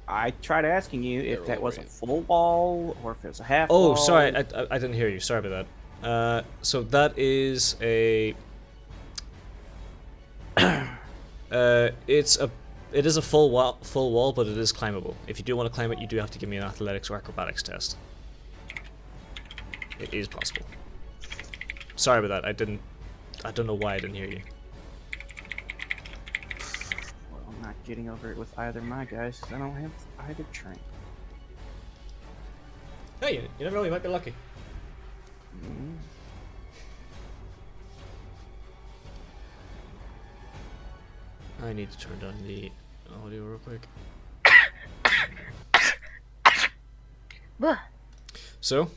I tried asking you if They're that was a over it. full wall or if it was a half Oh, wall. sorry, I didn't hear you. Sorry about that. So that is a. It is a full wall, but it is climbable. If you do want to climb it, you do have to give me an athletics or acrobatics test. It is possible. Sorry about that. I don't know why I didn't hear you. Well, I'm not getting over it with either of my guys 'cause I don't have either train. Hey, you never know. You might be lucky. Mm. I need to turn down the audio real quick. Buh. So,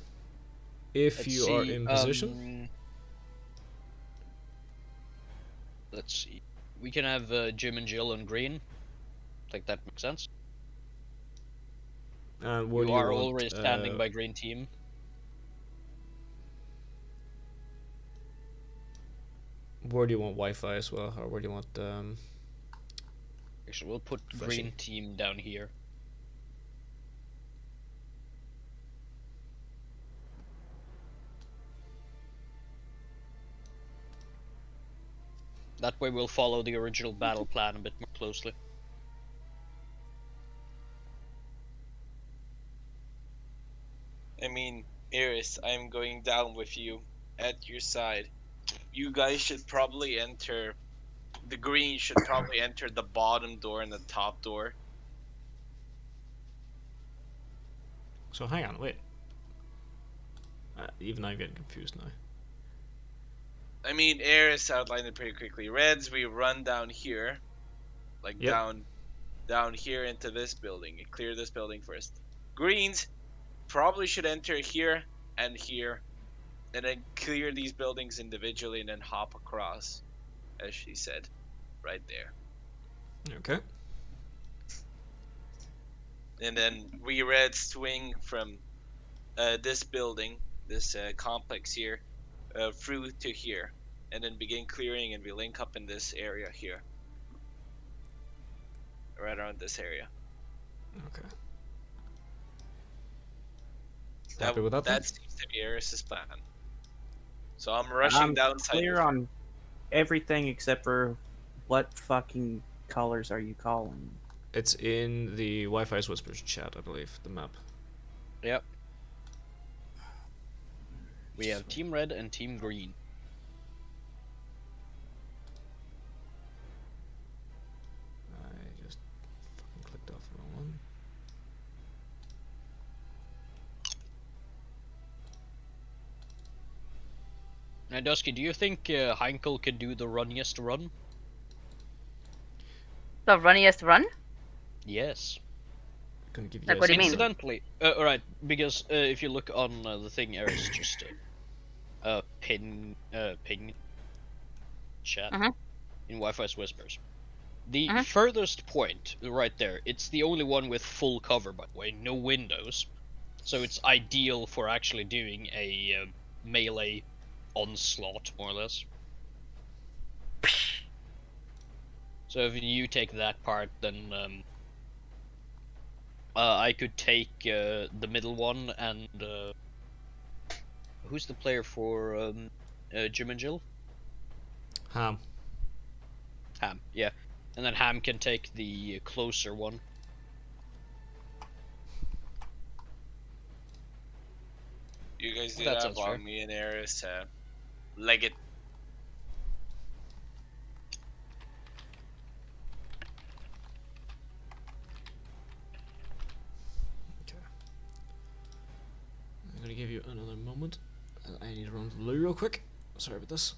if Let's you are see, in position, let's see. We can have Jim and Jill on green. Like that makes sense. and where do You you are want, already standing by green team. Where do you want Wi-Fi as well, or where do you want? Actually, we'll put Flashing. green team down here. That way we'll follow the original battle plan a bit more closely. I mean, Iris, I'm going down with you at your side. You guys should probably enter. The green should probably enter the bottom door and the top door. So hang on, wait. Even I'm getting confused now. I mean, Eris outlined it pretty quickly. Reds, we run down here, like Yep. down here into this building. And clear this building first. Greens probably should enter here, and then clear these buildings individually, and then hop across. as she said, right there. Okay. And then we red swing from this building, this complex here, through to here, and then begin clearing, and we link up in this area here, right around this area. Okay. Happy with that? That seems to be Eris's plan. So I'm rushing I'm downside. clear on everything except for what fucking colors are you calling? It's in the Wi-Fi's Whispers chat, I believe, the map. Yep. We have Team Red and Team Green. I just fucking clicked off the wrong one. Now, Dusky, do you think Heinkel could do the runniest run? The runniest run? Yes. Gonna give you Like, guys what do you mean? Incidentally, alright, because if you look on the thing, Eris just ping chat Mhm. in Wi-Fi's Whispers. The Mhm. furthest point, right there, it's the only one with full cover, by the way, no windows. So it's ideal for actually doing a melee onslaught, more or less. So if you take that part, then I could take the middle one, and who's the player for Jim and Jill? Ham. Ham, yeah. And then Ham can take the closer one. You guys do That that sounds while fair. me and Eris leg it. Okay. I'm gonna give you another moment. I need to run to the loo real quick. Sorry about this.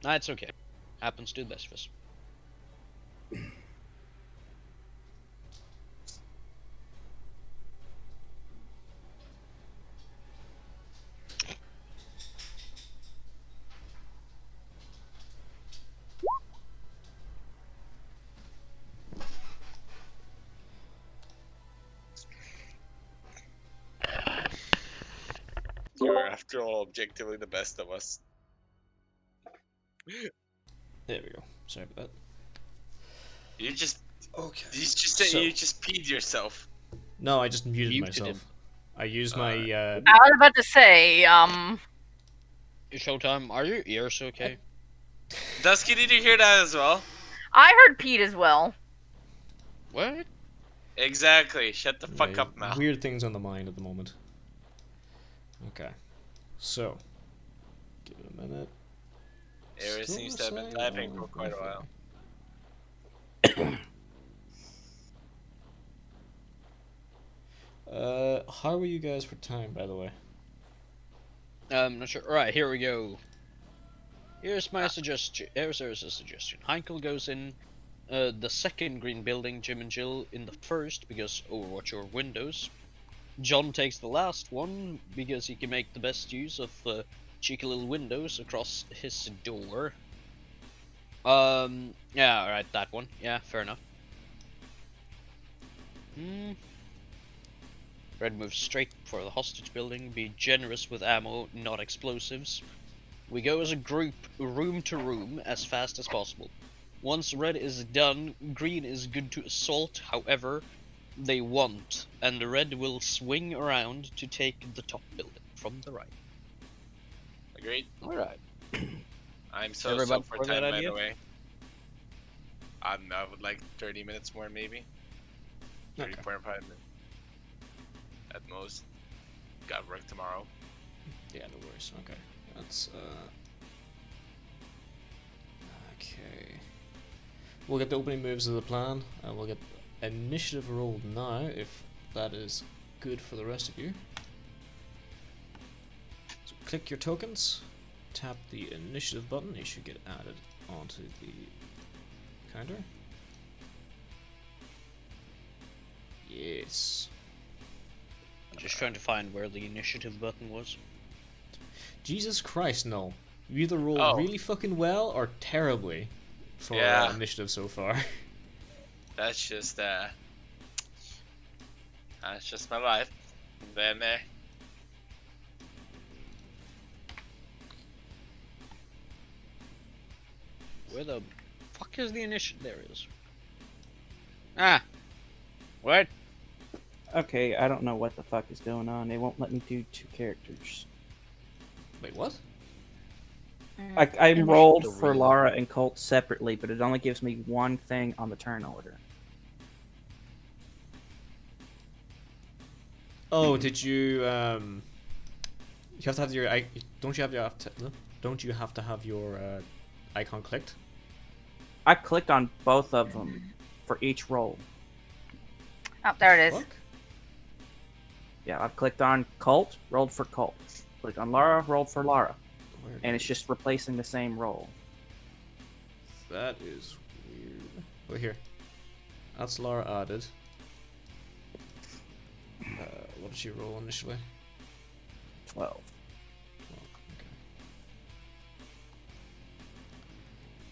Nah, it's okay. Happens to the best of us. You're, after all, objectively the best of us. There we go. Sorry about You just, that. Okay. you just peed yourself. No, I just muted Muted myself. him. I used my I was about to say, Showtime, are your ears okay? Dusky, did you hear that as well? I heard Pete as well. What? Exactly. Shut the fuck my up, Mal. weird things on the mind at the moment. Okay. So, give it a minute. Eris Still seems to have been saying, typing oh, for quite a okay. while. How are you guys for time, by the way? Not sure. Alright, here we go. Here's my suggestion. Here's a suggestion. Heinkel goes in the second green building, Jim and Jill in the first, because Overwatch or Windows. John takes the last one, because he can make the best use of cheeky little windows across his door. Yeah, alright, that one. Yeah, fair enough. Red moves straight for the hostage building. Be generous with ammo, not explosives. We go as a group, room to room, as fast as possible. Once red is done, green is good to assault however they want, and the red will swing around to take the top building from the right. Agreed. Alright. I'm so Everybody for for that time, by idea? the way. I would like 30 minutes more, maybe. 30, Okay. 45 minutes. at most. Got work tomorrow. Yeah, no worries. Okay, that's okay. We'll get the opening moves of the plan, and we'll get initiative rolled now if that is good for the rest of you. So click your tokens, tap the initiative button. You should get added onto the counter. Yes. I'm just trying to find where the initiative button was. Jesus Christ, no. You either roll Oh. really fucking well or terribly for Yeah. initiative so far. That's just my life. Then Where the fuck is the initiative? There it is. Ah! What? Okay, I don't know what the fuck is going on. It won't let me do 2 characters. Wait, what? I rolled The for real- Lara and Colt separately, but it only gives me one thing on the turn order. Oh, did you you have to have your don't you have to have your icon clicked? I clicked on both of them for each roll. Oh, there it is. Fuck? Yeah, I've clicked on Colt, rolled for Colt. Clicked on Lara, rolled for Lara. Where And it's is- just replacing the same roll. that is weird. Oh, here. That's Laura added. What did she roll initially? 12. Oh, okay.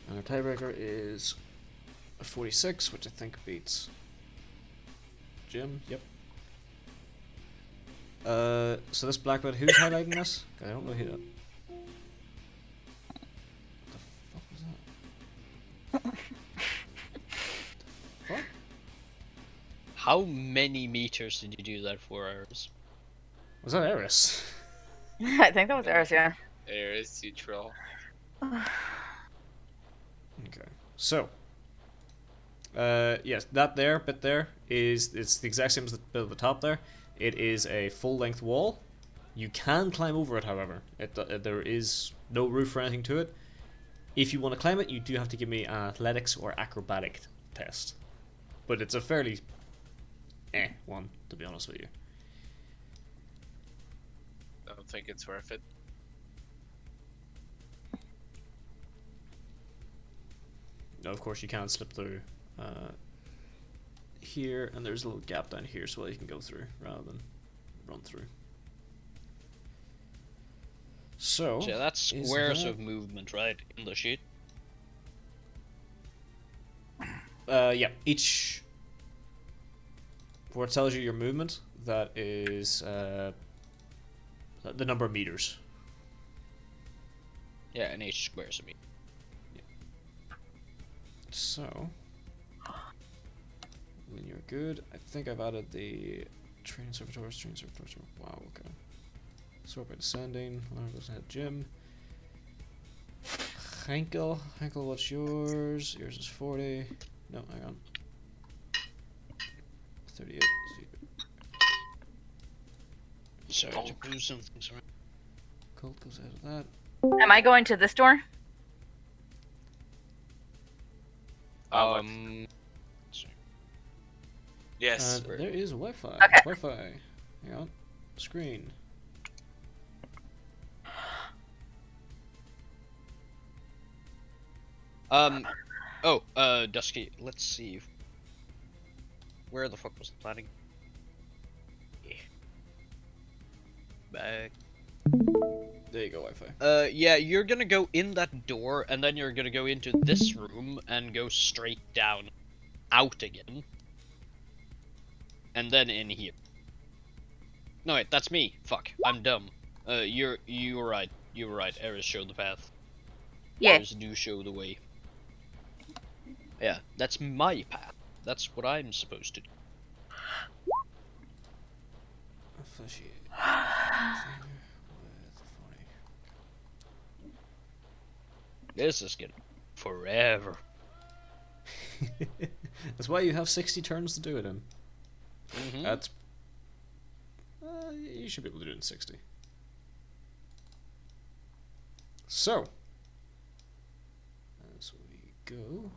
And our tiebreaker is a 46, which I think beats Jim. Yep. So this black belt, who's highlighting this? I don't know who that. What the fuck was that? The fuck? How many meters did you do that for, Iris? Was that Eris? I think that was Eris, yeah. there is you troll. Okay. So. Yes, that bit there it's the exact same as the bit at the top there. It is a full-length wall. You can climb over it, however. There is no roof or anything to it. If you want to climb it, you do have to give me an athletics or acrobatic test. But it's a fairly one, to be honest with you. I don't think it's worth it. No, of course you can slip through here, and there's a little gap down here so you can go through rather than run through. So, So that's is squares that- of movement, right? In the sheet. yeah, each where it tells you your movement, that is the number of meters. Yeah, and each squares of me. So, when you're good, I think I've added the training servitors. Wow, okay. Sort by descending. Lara goes ahead, Jim. Henkel, what's yours? Yours is 40. No, hang on. 38. Sorry to move some things around. Colt goes ahead of that. Am I going to this door? Sorry. Yes. And there is Wi-Fi. Okay. Wi-Fi. Hang on. Screen. Dusky, let's see. Where the fuck was the planning? Yeah. Back. There you go, Wi-Fi. Yeah, you're gonna go in that door, and then you're gonna go into this room and go straight down, out again, and then in here. No wait, that's me. Fuck, I'm dumb. You were right. You were right. Eris showed the path. Yeah. Eris do show the way. Yeah, that's my path. That's what I'm supposed to do. Fleshy. This is gonna forever. That's why you have 60 turns to do it in. Mm-hmm. That's You should be able to do it in 60. So, as we go.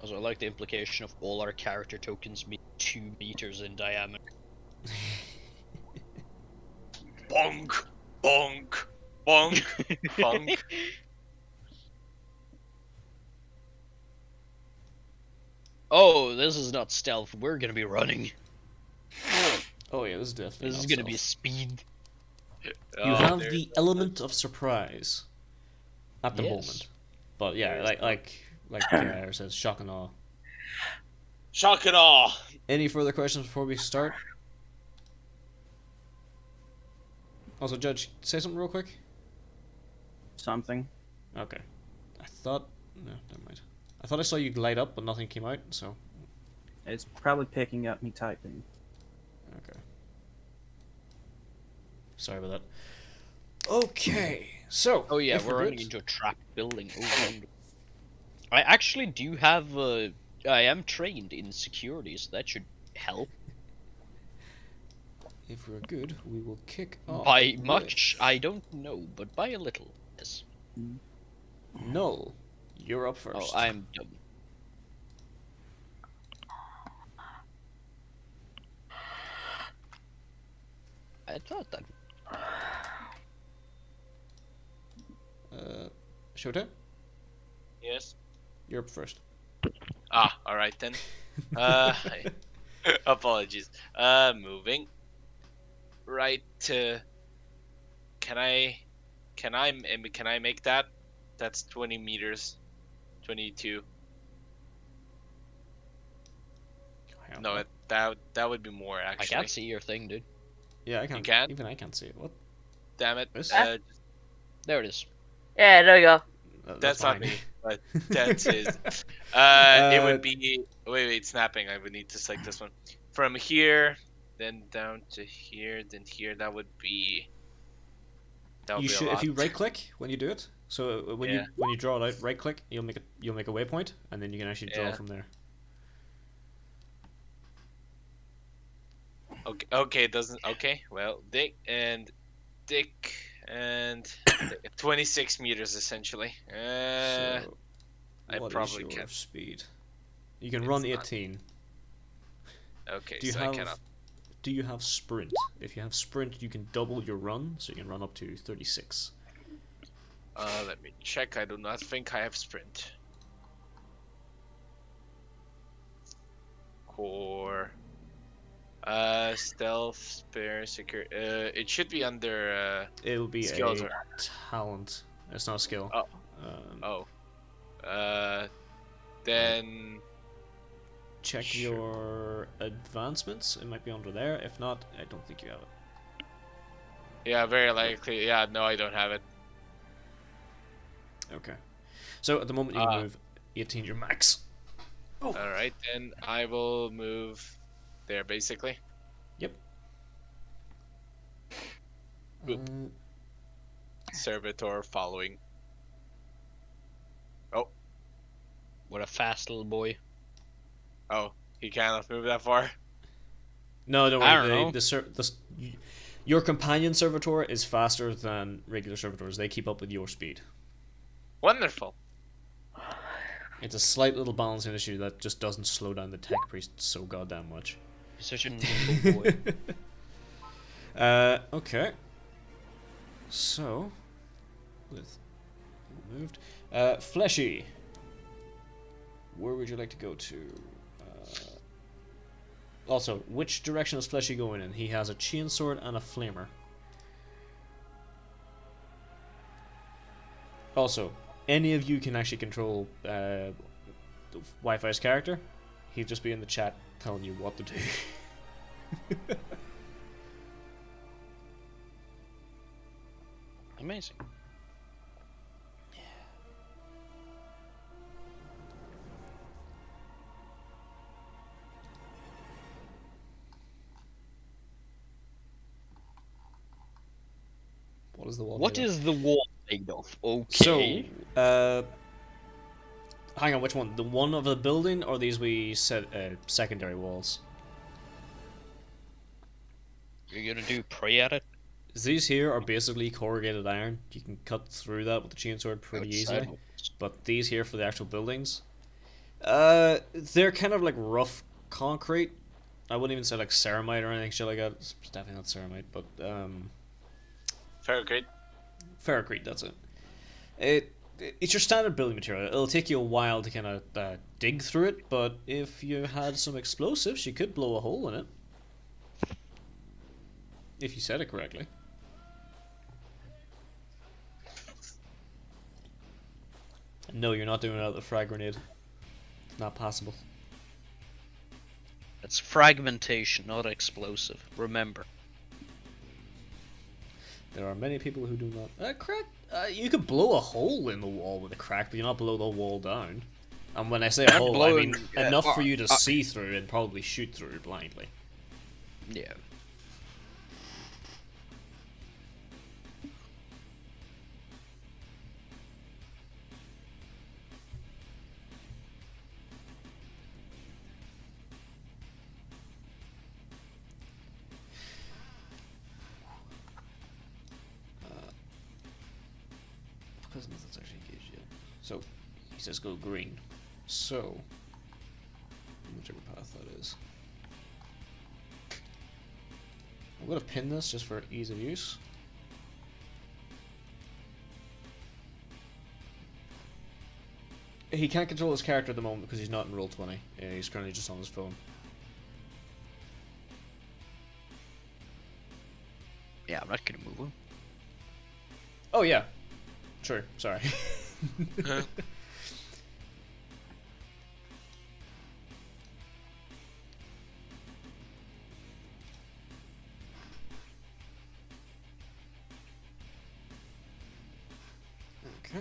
Also, I like the implication of all our character tokens being 2 meters in diameter. Bonk, bonk, bonk, bonk. Oh, this is not stealth. We're gonna be running. Oh yeah, this is definitely. This is not gonna be stealth. speed. You Oh, have there's the element of surprise at the Yes. moment, but yeah, There's like says, shock and awe. shock and awe. Any further questions before we start? Also, Judge, say something real quick. Something. Okay. I thought. No, never mind. I thought I saw you light up, but nothing came out. So. It's probably picking up me typing. Okay. Sorry about that. Okay, so. Oh yeah, if we're running good- into a trapped building. Oh, wonderful. I actually do have. I am trained in security, so that should help. If we're good, we will kick off. By with much, I don't know, but by a little, yes. Null. You're up first. Oh, I'm dumb. I thought that. Shota, Yes. you're up first. Ah, all right then. Apologies. Moving. Right to. Can I make that? That's 20 meters. 22. Hang on, No, what? that would be more I actually. can't see your thing, dude. Yeah, I can't. can? Even I can't see it. What? Damn it. This? There it is. Yeah, there you go. That's not fine. me, but that's his. It Uh, would be. Wait, snapping. I would need to select this one. From here, then down to here, then here. That would be. That would You be should, a lot. if you right click when you do it. So when Yeah. you draw it out, right click. You'll make a waypoint, and then you can actually draw Yeah. from there. Okay. Okay. Doesn't. Okay. Well, Dick and 26 meters essentially. So, I what is probably your can't. speed? You can It's run not- 18. Okay. Do you So have? I cannot. Do you have sprint? If you have sprint, you can double your run, so you can run up to 36. Let me check. I do not think I have sprint. Core. Stealth, spare, secure. It should be under. It'll be Skills a are- talent. It's not a skill. Oh. Um, Then. check sure. your advancements. It might be under there. If not, I don't think you have it. Yeah, very likely. Yeah, no, I don't have it. Okay. So at the moment you Ah. can move 18 your max. All right, then I will move there basically. Yep. Boop. Servitor following. What a fast little boy. Oh, he cannot move that far. No, don't I worry. don't know. Your companion servitor is faster than regular servitors. They keep up with your speed. Wonderful. It's a slight little balancing issue that just doesn't slow down the tech priest so goddamn much. He's such a nimble boy. Okay. So, with moved, fleshy. Where would you like to go to? Also, which direction is Fleshy going in? He has a chainsword and a flamer. Also, any of you can actually control Wi-Fi's character. He'd just be in the chat telling you what to do. Amazing. What is the wall? What made of? is the wall made of? So, Okay. hang on, which one? The one of the building, or these we said secondary walls? You're gonna do pray at it? These here are basically corrugated iron. You can cut through that with the chainsword pretty easily. But these here for the actual buildings, they're kind of like rough concrete. I wouldn't even say like ceramite or anything shit like that. It's definitely not ceramite, but Ferrocrete. ferrocrete. That's it. It's your standard building material. It'll take you a while to kind of dig through it, but if you had some explosives, you could blow a hole in it. If you said it correctly. No, you're not doing it out of the frag grenade. It's not possible. It's fragmentation, not explosive. Remember. There are many people who do not. Crack. You could blow a hole in the wall with a crack, but you're not blow the wall down. And when I say a hole, I mean enough for you to see through and probably shoot through blindly. Yeah. Because nothing's actually engaged yet. So, he says go green. So, whichever path that is. I'm going to pin this just for ease of use. He can't control his character at the moment because he's not in Roll20. Yeah, he's currently just on his phone. Yeah, I'm not gonna move him. Oh, yeah. True, sorry. Huh? Okay.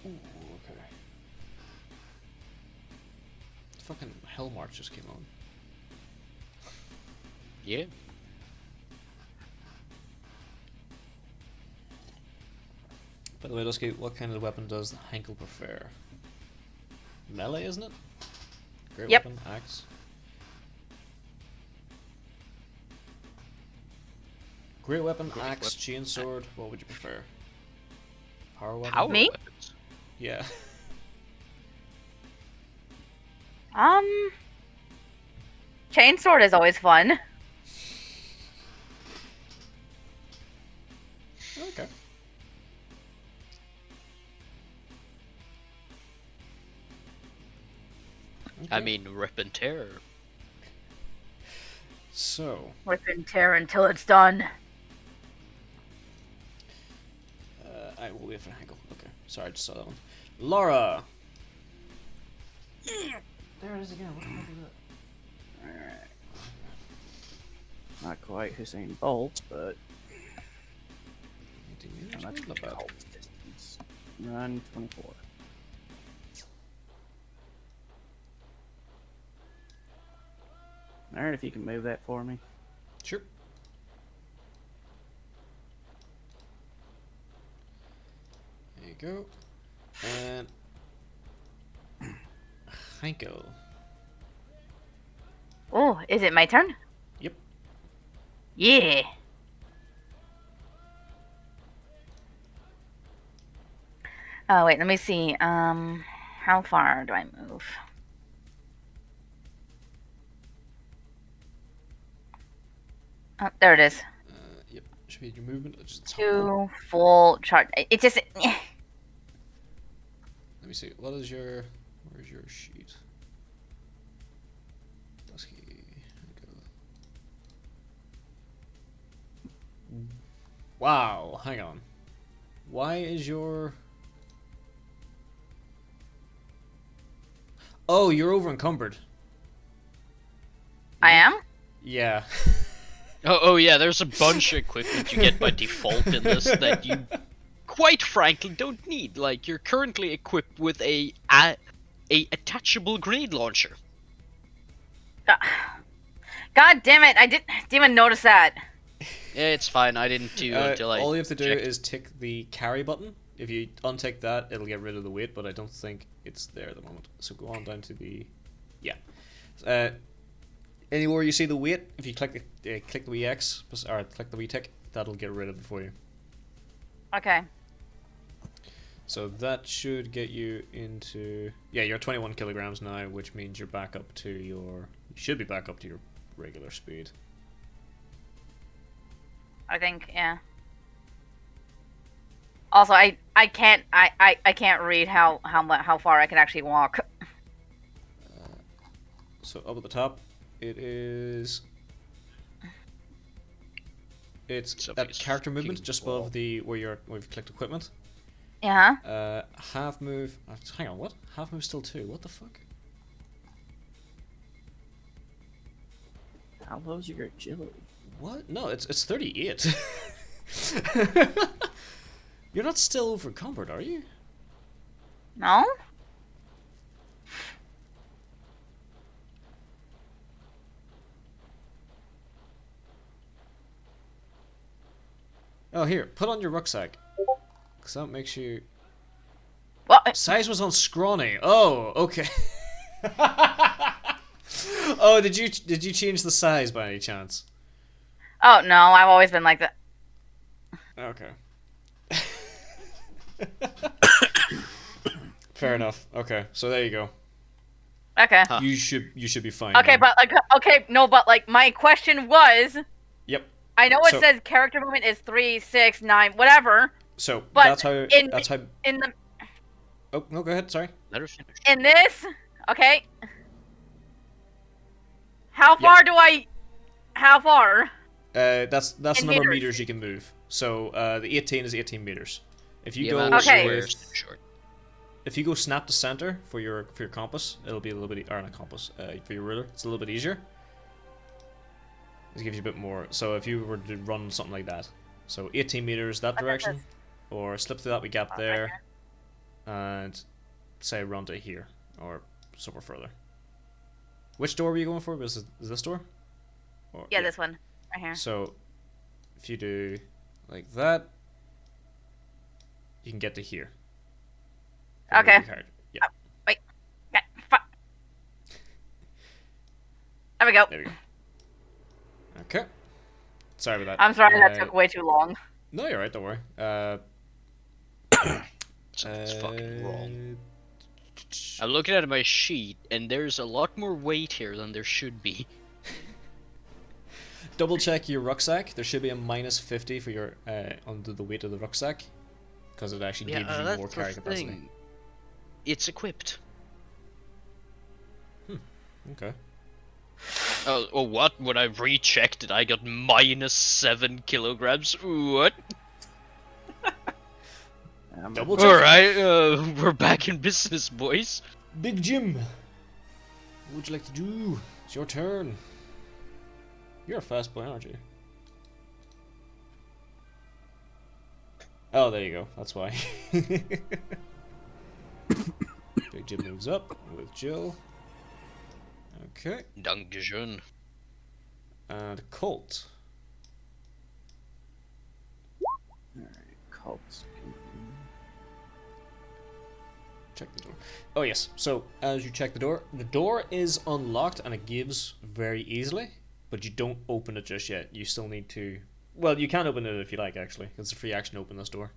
Ooh, okay. Fucking Hell March just came on. Yeah. By the way, Dusky, what kind of weapon does Hankel prefer? Melee, isn't it? Great Yep. weapon, axe. Great weapon, Great axe, weapon. chain sword. What would you prefer? Power weapon? Power Me? weapons. Yeah. Chainsword is always fun. Okay. I Okay. mean, rip and tear. So, Rip and tear until it's done. I will wait for Hankel. Okay. Sorry, I just saw that one. Laura! There it is again. What the fuck is it? Alright. Not quite Hussein Bolt, but 18 meters? that's Not bad. Bolt distance. Run 24. Alright, if you can move that for me. Sure. There you go. And Hanko. Oh, is it my turn? Yep. Yeah. Oh wait, let me see. How far do I move? Oh, there it is. Yep. Should be your movement. It's just 2 full charge. It just. Let me see. What is your? Where's your sheet? Dusky. Hanko. Wow. Hang on. Why is your? Oh, you're over encumbered. I am. Yeah. Oh yeah, there's a bunch of equipment you get by default in this that you, quite frankly, don't need. Like, you're currently equipped with a attachable grenade launcher. God damn it! I didn't even notice that. It's fine. I didn't do until I. All you have to do checked. is tick the carry button. If you untick that, it'll get rid of the weight, but I don't think it's there at the moment. So go on down to the, yeah. Anywhere you see the weight, if you click the wee X or click the wee tick, that'll get rid of it for you. Okay. So that should get you into, yeah, you're 21 kilograms now, which means you're back up to your, you should be back up to your regular speed. I think, yeah. Also, I can't read how far I can actually walk. So up at the top, it's at character movement, just above the where you've clicked equipment. Yeah. Half move. Hang on, what? Half move still 2. What the fuck? How low's your agility? What? No, it's 38. You're not still over comfort, are you? No. Oh, here, put on your rucksack. Because that makes you... What? Size was on scrawny. Oh, okay. Oh, did you change the size by any chance? Oh no, I've always been like that. Okay. Fair enough. Okay, so there you go. Okay. Huh. You should be fine. Okay, then. but like, okay, no, but like, my question was, Yep. I know it So- says character movement is 3, 6, 9, whatever. So But that's how. in the Oh no, go ahead. Sorry. Let her finish. in this, okay. How far do I? How far? That's the In number of meters. meters you can move. So the 18 is 18 meters. If you The go amount of Okay. squares too short. if you go snap to center for your compass, it'll be a little bit, or not compass, for your ruler, it's a little bit easier. It gives you a bit more. So if you were to run something like that, so 18 meters that Okay, direction, that's- or slip through that wee gap right there, and say run to here or somewhere further. Which door were you going for? Is this door? Or, Yeah, this one right here. So if you do like that, you can get to here. Okay. Yeah, Okay, there we go. there we go. Okay. Sorry about that. I'm sorry that took way too long. No, you're right. Don't worry. Something's fucking wrong. I'm looking at my sheet, and there's a lot more weight here than there should be. Double check your rucksack. There should be a -50 for your under the weight of the rucksack, because it actually gives you that's more the carry capacity. thing. It's equipped. Okay. Oh, what? When I rechecked it, I got -7 kilograms. What? Double check. Alright, we're back in business, boys. Big Jim. What would you like to do? It's your turn. You're a fast boy, aren't you? Oh, there you go. That's why. Big Jim moves up with Jill. Okay. Dankeschön. And Colt. Alright, cults. Check the door. Oh yes. So as you check the door is unlocked and it gives very easily, but you don't open it just yet. You still need to. Well, you can open it if you like. Actually, it's a free action to open this door.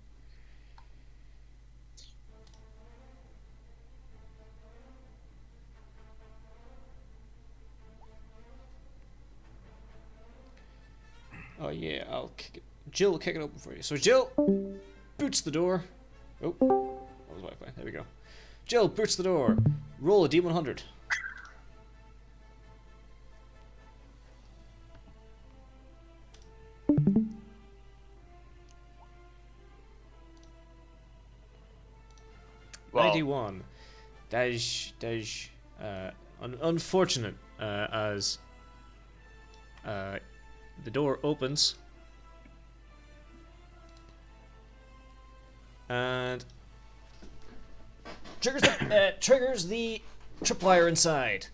Oh yeah, I'll kick it. Jill will kick it open for you. So Jill boots the door. Oh, what was Wi-Fi? There we go. Jill boots the door. Roll a D100. Well, 91. That is unfortunate as the door opens and triggers the tripwire inside.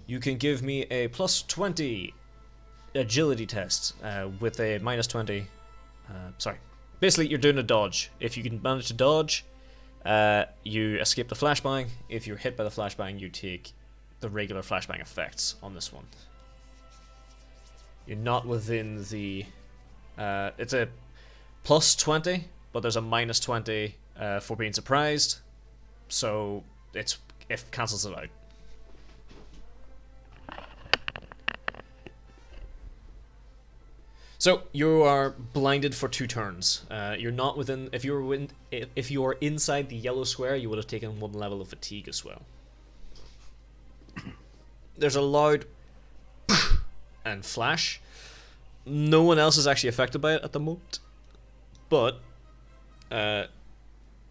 You can give me a +20 agility test with a -20. Sorry. Basically, you're doing a dodge. If you can manage to dodge, you escape the flashbang. If you're hit by the flashbang, you take the regular flashbang effects on this one. You're not within the... it's a +20, but there's a -20 for being surprised. So it cancels it out. So you are blinded for 2 turns. You're not within. If you are inside the yellow square, you would have taken 1 level of fatigue as well. There's a loud and flash. No one else is actually affected by it at the moment, but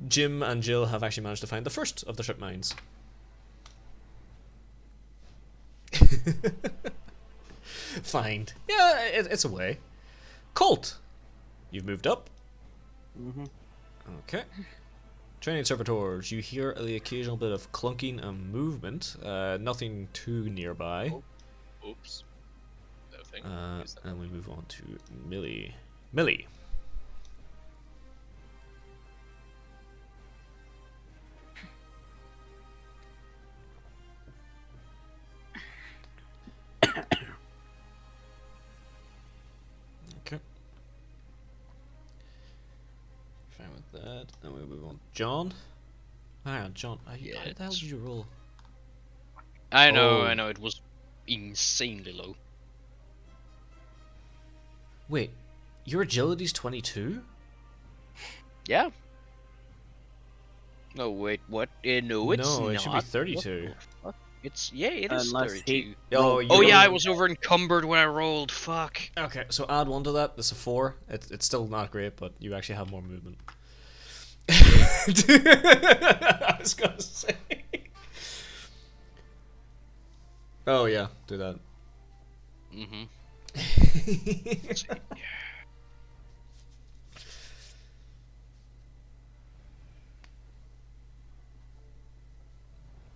Jim and Jill have actually managed to find the first of the ship mines. Find. Yeah, it's a way. Colt, you've moved up. Okay. Training servitors, you hear the occasional bit of clunking and movement. Nothing too nearby. Oops. Nothing. And we move on to Millie. Millie. Okay. Fine with that. And we move on to John. Hang on, John. How the hell did you roll? I know, Oh. I know, it was insanely low. Wait, your agility's 22? Yeah. No, wait, what? No, it's not. No, it should be 32. What the fuck? It's, yeah, it is Unless 32. he- Oh, Oh yeah, I you're- was over encumbered when I rolled, fuck. Okay, so add 1 to that. That's a 4. It's still not great, but you actually have more movement. I was gonna say. Oh yeah, do that. Mm-hmm.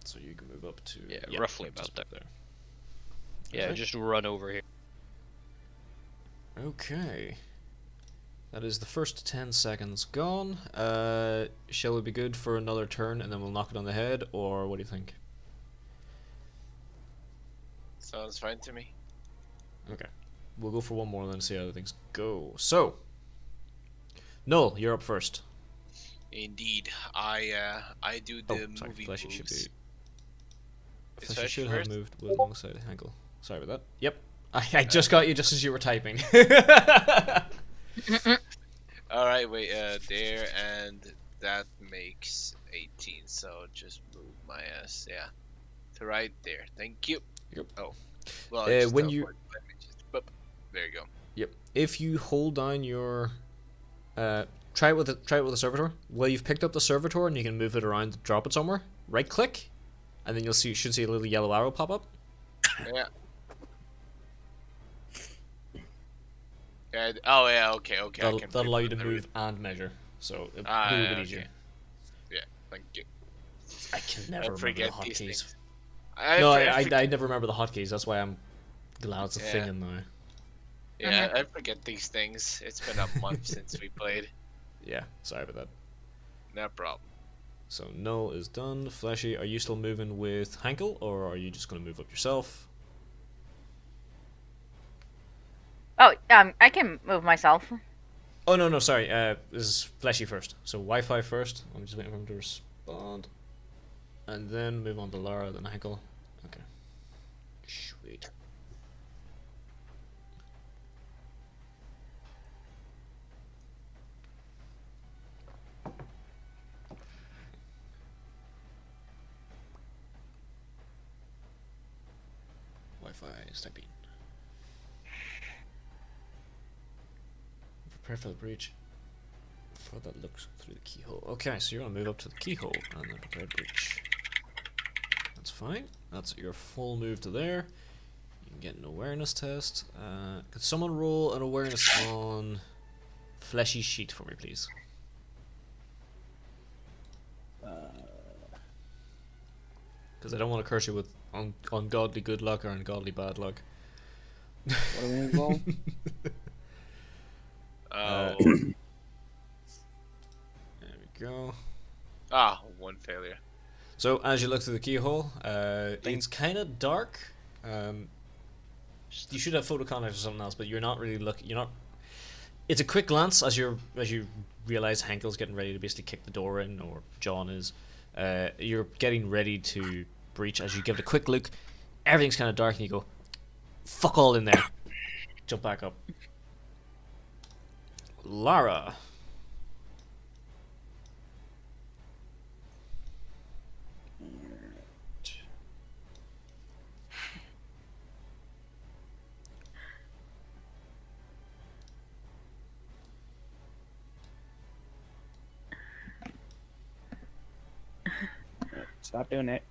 So you can move up to Yeah, roughly about just that. there. Yeah, Okay. just run over here. Okay. That is the first 10 seconds gone. Shall we be good for another turn and then we'll knock it on the head, or what do you think? Sounds fine to me. Okay. We'll go for 1 more and then see how things go. So, Null, you're up first. Indeed, I do the Sorry, movie Fleshy should moves. be. Is Fleshy Fleshy should have first? moved with alongside Hankel. Sorry about that. Yep. I just got you just as you were typing. All right, wait, there, and that makes 18. So just move my ass, yeah, to right there. Thank you. Yep. Oh, well, when you- let me just, boop. There you go. Yep. If you hold down your, try it with the servitor. Well, you've picked up the servitor and you can move it around, drop it somewhere. Right click, and then you should see a little yellow arrow pop up. Yeah. Yeah. Oh yeah. Okay. Okay. That'll allow you to move and measure. So it'll be a little bit okay. easier. Yeah. Thank you. I can never remember the forget these hotkeys. things. I never remember the hotkeys. That's why I'm glad it's a thing Yeah. in now. Yeah, I forget these things. It's been a month since we played. Yeah, sorry about that. No problem. So Null is done. Fleshy, are you still moving with Hankel, or are you just going to move up yourself? Oh, I can move myself. Oh no, sorry. This is Fleshy first. So Wi-Fi first. I'm just waiting for him to respond, and then move on to Lara, then Hankel. Okay. Sweet. Wi-Fi is typing. Prepare for the breach. For that looks through the keyhole. Okay, so you're gonna move up to the keyhole and then prepare breach. That's fine. That's your full move to there. You can get an awareness test. Could someone roll an awareness on Fleshy Sheet for me, please? Because I don't want to curse you with ungodly good luck or ungodly bad luck. What are we involved? There we go. One failure. So as you look through the keyhole, it's kind of dark. You should have photo contact or something else, but you're not really looking. You're not. It's a quick glance as you realize Henkel's getting ready to basically kick the door in, or John is. You're getting ready to breach. As you give it a quick look, everything's kind of dark, and you go, "Fuck all in there." Jump back up. Lara. Stop doing it.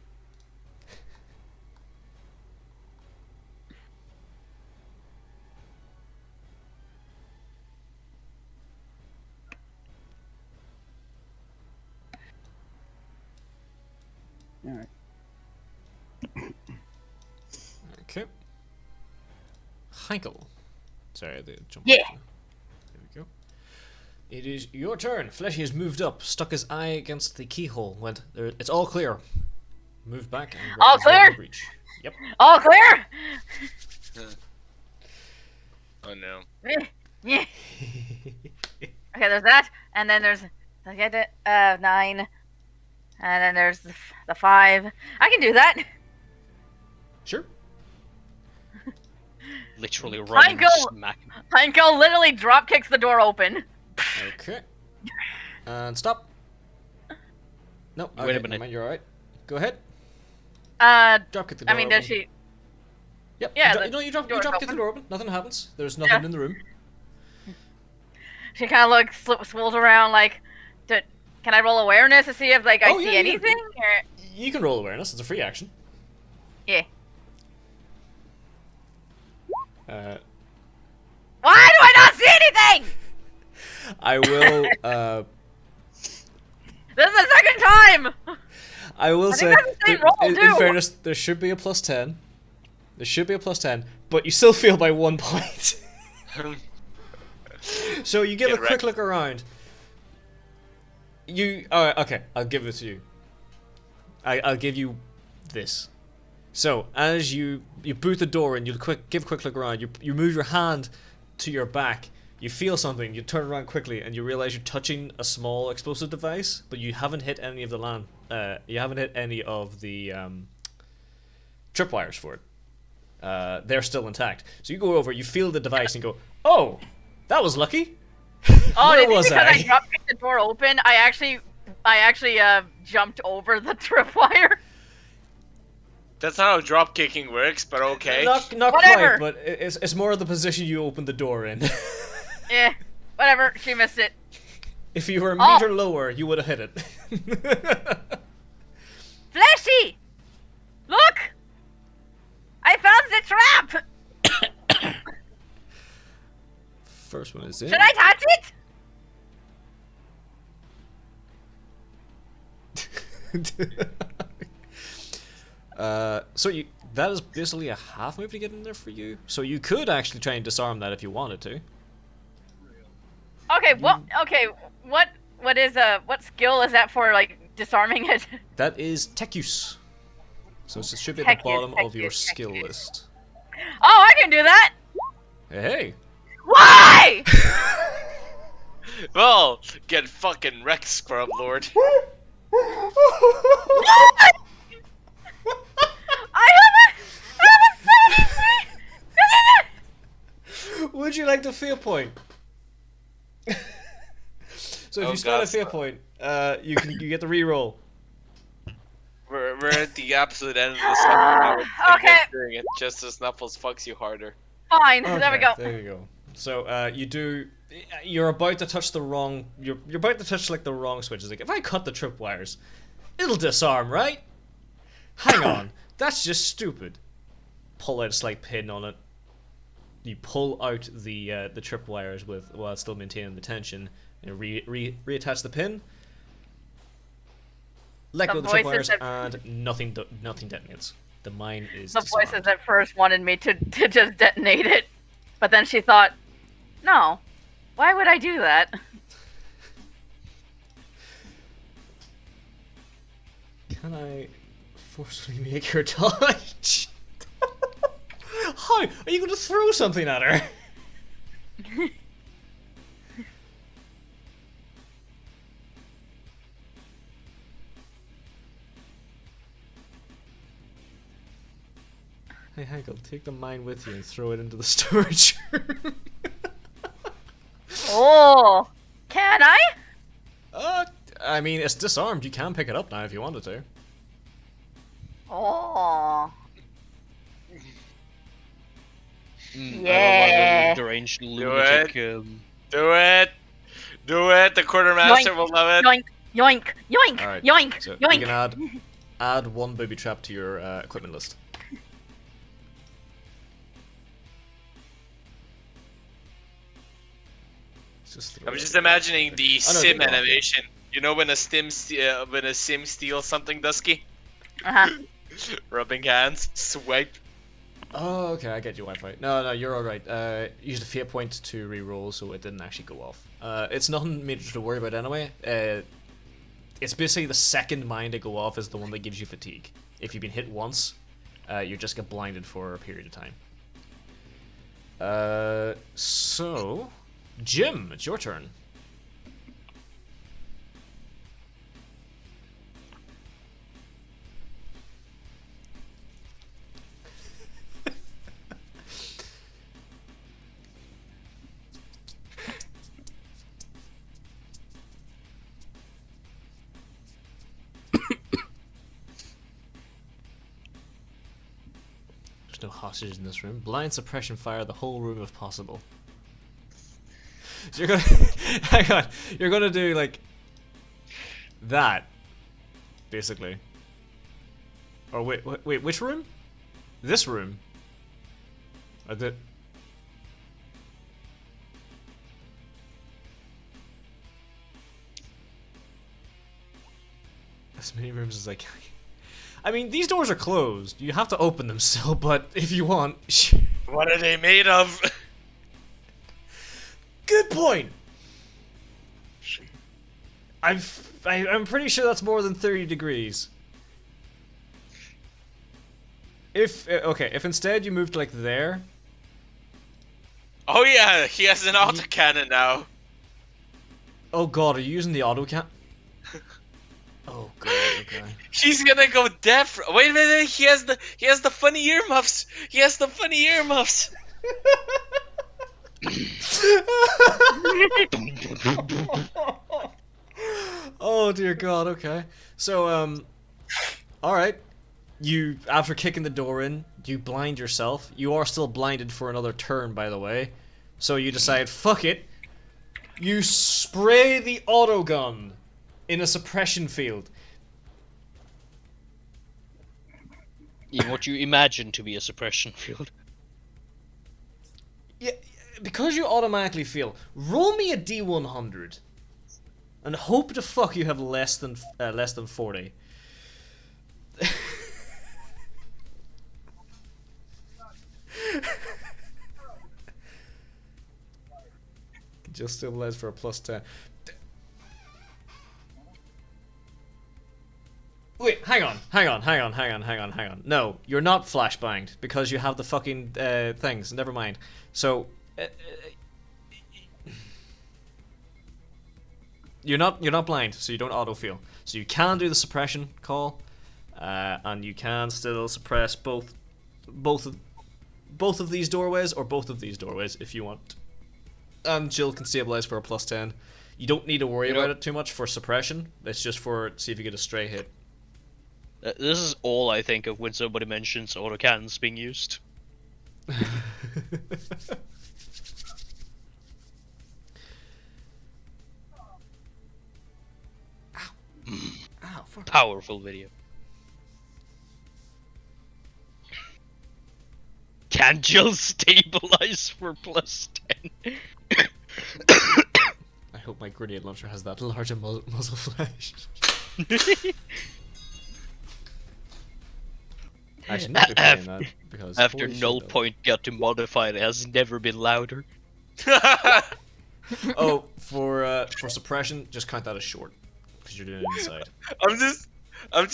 Alright. Okay. Heinkel. Sorry, I had to jump. Yeah. There we go. It is your turn. Fleshy has moved up, stuck his eye against the keyhole. Went there. It's all clear. Moved back. And All is ready clear? to breach. Yep. All clear? Oh no. Yeah. Okay, there's that, and then there's I get it 9, and then there's the 5. I can do that. Sure. Literally running Heinkel! smack. Heinkel literally drop kicks the door open. Okay. And stop. No. Wait a Okay, minute. mind, you're alright. Go ahead. I Drop kick the door. mean, does open. she? Yep. Yeah, you drop door's kick the open. door open. Nothing happens. There's nothing Yeah. in the room. She kind of looks, swirls around like, can I roll awareness to see if like I Oh, see yeah, yeah. anything? Or... You can roll awareness. It's a free action. Yeah. Why do I not see anything? I will. This is the second time. I will I say, think that's the same roll, in too. fairness, there should be a +10. There should be a +10, but you still fail by 1 point. So you give Get a quick wrecked. look around. Okay, I'll give it to you. I'll give you this. So as you boot the door and you give a quick look around, you move your hand to your back. You feel something. You turn around quickly and you realize you're touching a small explosive device, but you haven't hit any of the land. You haven't hit any of the tripwires for it. They're still intact. So you go over, you feel the device, and go, "Oh, that was lucky." Oh, Where did you was because I? I drop kicked the door open? I actually jumped over the tripwire. That's not how drop kicking works, but okay. Not Whatever. quite, but it's more of the position you opened the door in. Yeah, whatever. She missed it. If you were a Oh. meter lower, you would have hit it. Fleshy, look! I found the trap. First one is in. Should I touch it? So that is basically a half move to get in there for you. So you could actually try and disarm that if you wanted to. Okay, what skill is that for, like, disarming it? That is tech use. So it should be at Tech the use, bottom tech of your use, tech skill use. list. Oh, I can do that! Hey. Why? Well, get fucking wrecked, Scrub Lord. What? I have a 73! Would you like the fear point? So if Oh, you spend a God. fear point, you get the reroll. We're at the absolute end of the snuffle. Okay. Doing it just as Snuffles fucks you harder. Fine, there we go. There you go. So you're about to touch the wrong. You're about to touch like the wrong switches. Like if I cut the tripwires, it'll disarm, right? Hang on, that's just stupid. Pull out a slight pin on it. You pull out the tripwires while still maintaining the tension, and reattach the pin. Let The go of the voices tripwires, that- and nothing detonates. The mine is The disarmed. voices at first wanted me to just detonate it, but then she thought, no, why would I do that? Can I forcefully make her dodge? How? Are you going to throw something at her? Hey Hankel, take the mine with you and throw it into the storage room. Oh, can I? I mean, it's disarmed. You can pick it up now if you wanted to. Oh, I love Yeah. my deranged it. lunatic. Do it! Do it! The quartermaster will love it. yoink, yoink, yoink, Alright, yoink, so yoink. you can add one booby trap to your equipment list. I'm just imagining the Oh, no, sim take it off, yeah. animation. You know when a sim steals something, Dusky? Uh-huh. Rubbing hands, swipe. Oh, okay, I get you, Wi-Fi. No, you're alright. Used a fate point to re-roll, so it didn't actually go off. It's nothing major to worry about anyway. It's basically the second mine to go off is the one that gives you fatigue. If you've been hit once, you just get blinded for a period of time. So... Jim, it's your turn. There's no hostages in this room. Blind suppression fire the whole room if possible. So you're gonna hang on. You're gonna do like that, basically. Or wait, which room? This room. I did. As many rooms as I can. I mean, these doors are closed. You have to open them still, but if you want. What are they made of? Good point. I'm pretty sure that's more than 30 degrees. If if instead you moved like there. Oh yeah, he has an autocannon now. Oh god, are you using the autocan? Oh god, okay. He's gonna go deaf. Wait a minute, he has the funny earmuffs. He has the funny earmuffs. Oh dear god, okay. So alright. You after kicking the door in, you blind yourself. You are still blinded for another turn, by the way. So you decide, fuck it. You spray the autogun in a suppression field. In what you imagine to be a suppression field. Yeah, because you automatically feel. Roll me a D100, and hope to fuck you have less than 40. Just stabilize for a +10. Wait, hang on. No, you're not flashbanged because you have the fucking things. Never mind. So you're not blind, so you don't autofeel. So you can do the suppression call, and you can still suppress both of these doorways or both of these doorways if you want. And Jill can stabilize for a +10. You don't need to worry about it too much for suppression. It's just for see if you get a stray hit. This is all I think of when somebody mentions autocannons being used. Ow, fuck. Powerful video. Can Jill stabilize for +10? I hope my grenade launcher has that larger muzzle flash. I should not be playing that because After holy shit, null that- point got to modified, it has never been louder. Oh, for suppression, just count that as short because you're doing it inside. I'm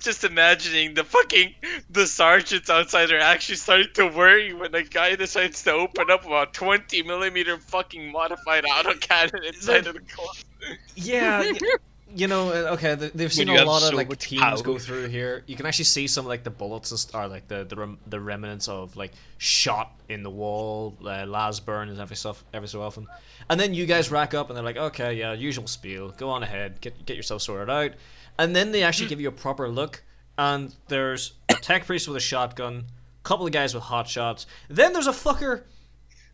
just imagining the sergeants outside are actually starting to worry when a guy decides to open up a 20mm fucking modified autocannon inside of the club. Yeah, you know, okay, they've seen you a have lot of so like much teams go power. through here. You can actually see some like the bullets or like the remnants of like shot in the wall, las burn and every so often. And then you guys rack up and they're like, okay, yeah, usual spiel. Go on ahead, get yourself sorted out. And then they actually give you a proper look. And there's a tech priest with a shotgun, a couple of guys with hot shots. Then there's a fucker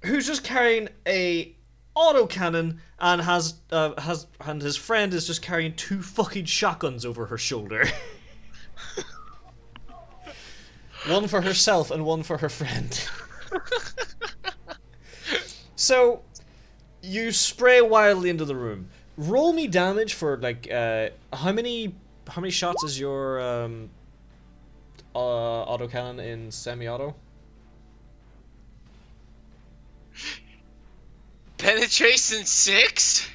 who's just carrying a autocannon and and his friend is just carrying 2 fucking shotguns over her shoulder. One for herself and one for her friend. So you spray wildly into the room. Roll me damage for like how many shots is your autocannon in semi-auto? Penetration 6?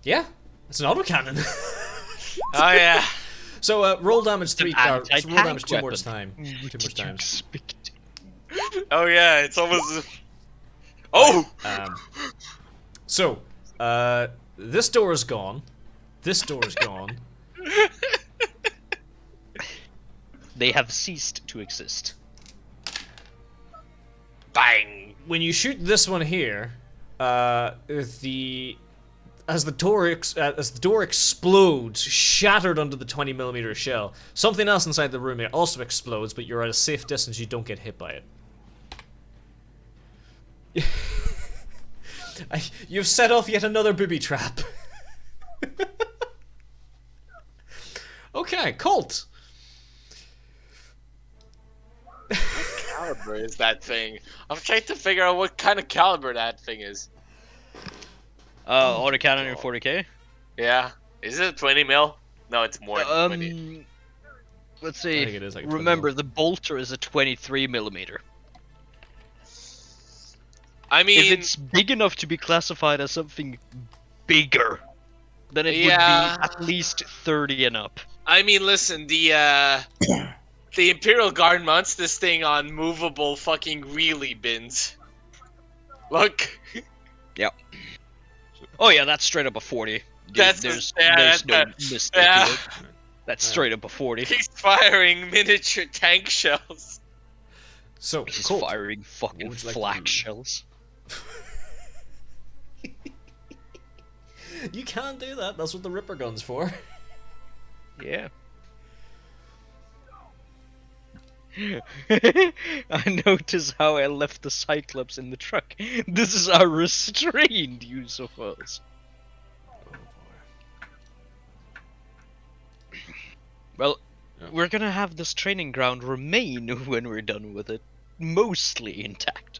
Yeah, it's an autocannon. Oh yeah. So roll damage an roll anti-tank damage 2 more weapon. times. 2 more times. Oh yeah, it's almost. Oh! So this door is gone. This door is gone. They have ceased to exist. Bang! When you shoot this one here, as the door explodes, shattered under the 20mm shell, something else inside the room also explodes, but you're at a safe distance. You don't get hit by it. You've set off yet another booby trap. Okay, Colt. Caliber is that thing? I'm trying to figure out what kind of caliber that thing is. Autocannon in 40k? Yeah. Is it 20 mil? No, it's more than 20. Let's I see. think it is like a Remember, 20. the bolter is a 23mm. I mean, If it's big enough to be classified as something bigger, then it Yeah. would be at least 30 and up. I mean, listen, the Imperial Guard mounts this thing on movable fucking wheelie bins. Look. Oh yeah, that's straight up a 40. That's There's that- no mistake yeah. here. That's straight up a 40. He's firing miniature tank shells. So He's Colt, firing What fucking would you like to flak do? shells. you can't do that. That's what the Ripper gun's for. Yeah. I notice how I left the Cyclops in the truck. This is our restrained use of us. Well, Yeah. we're gonna have this training ground remain when we're done with it, mostly intact.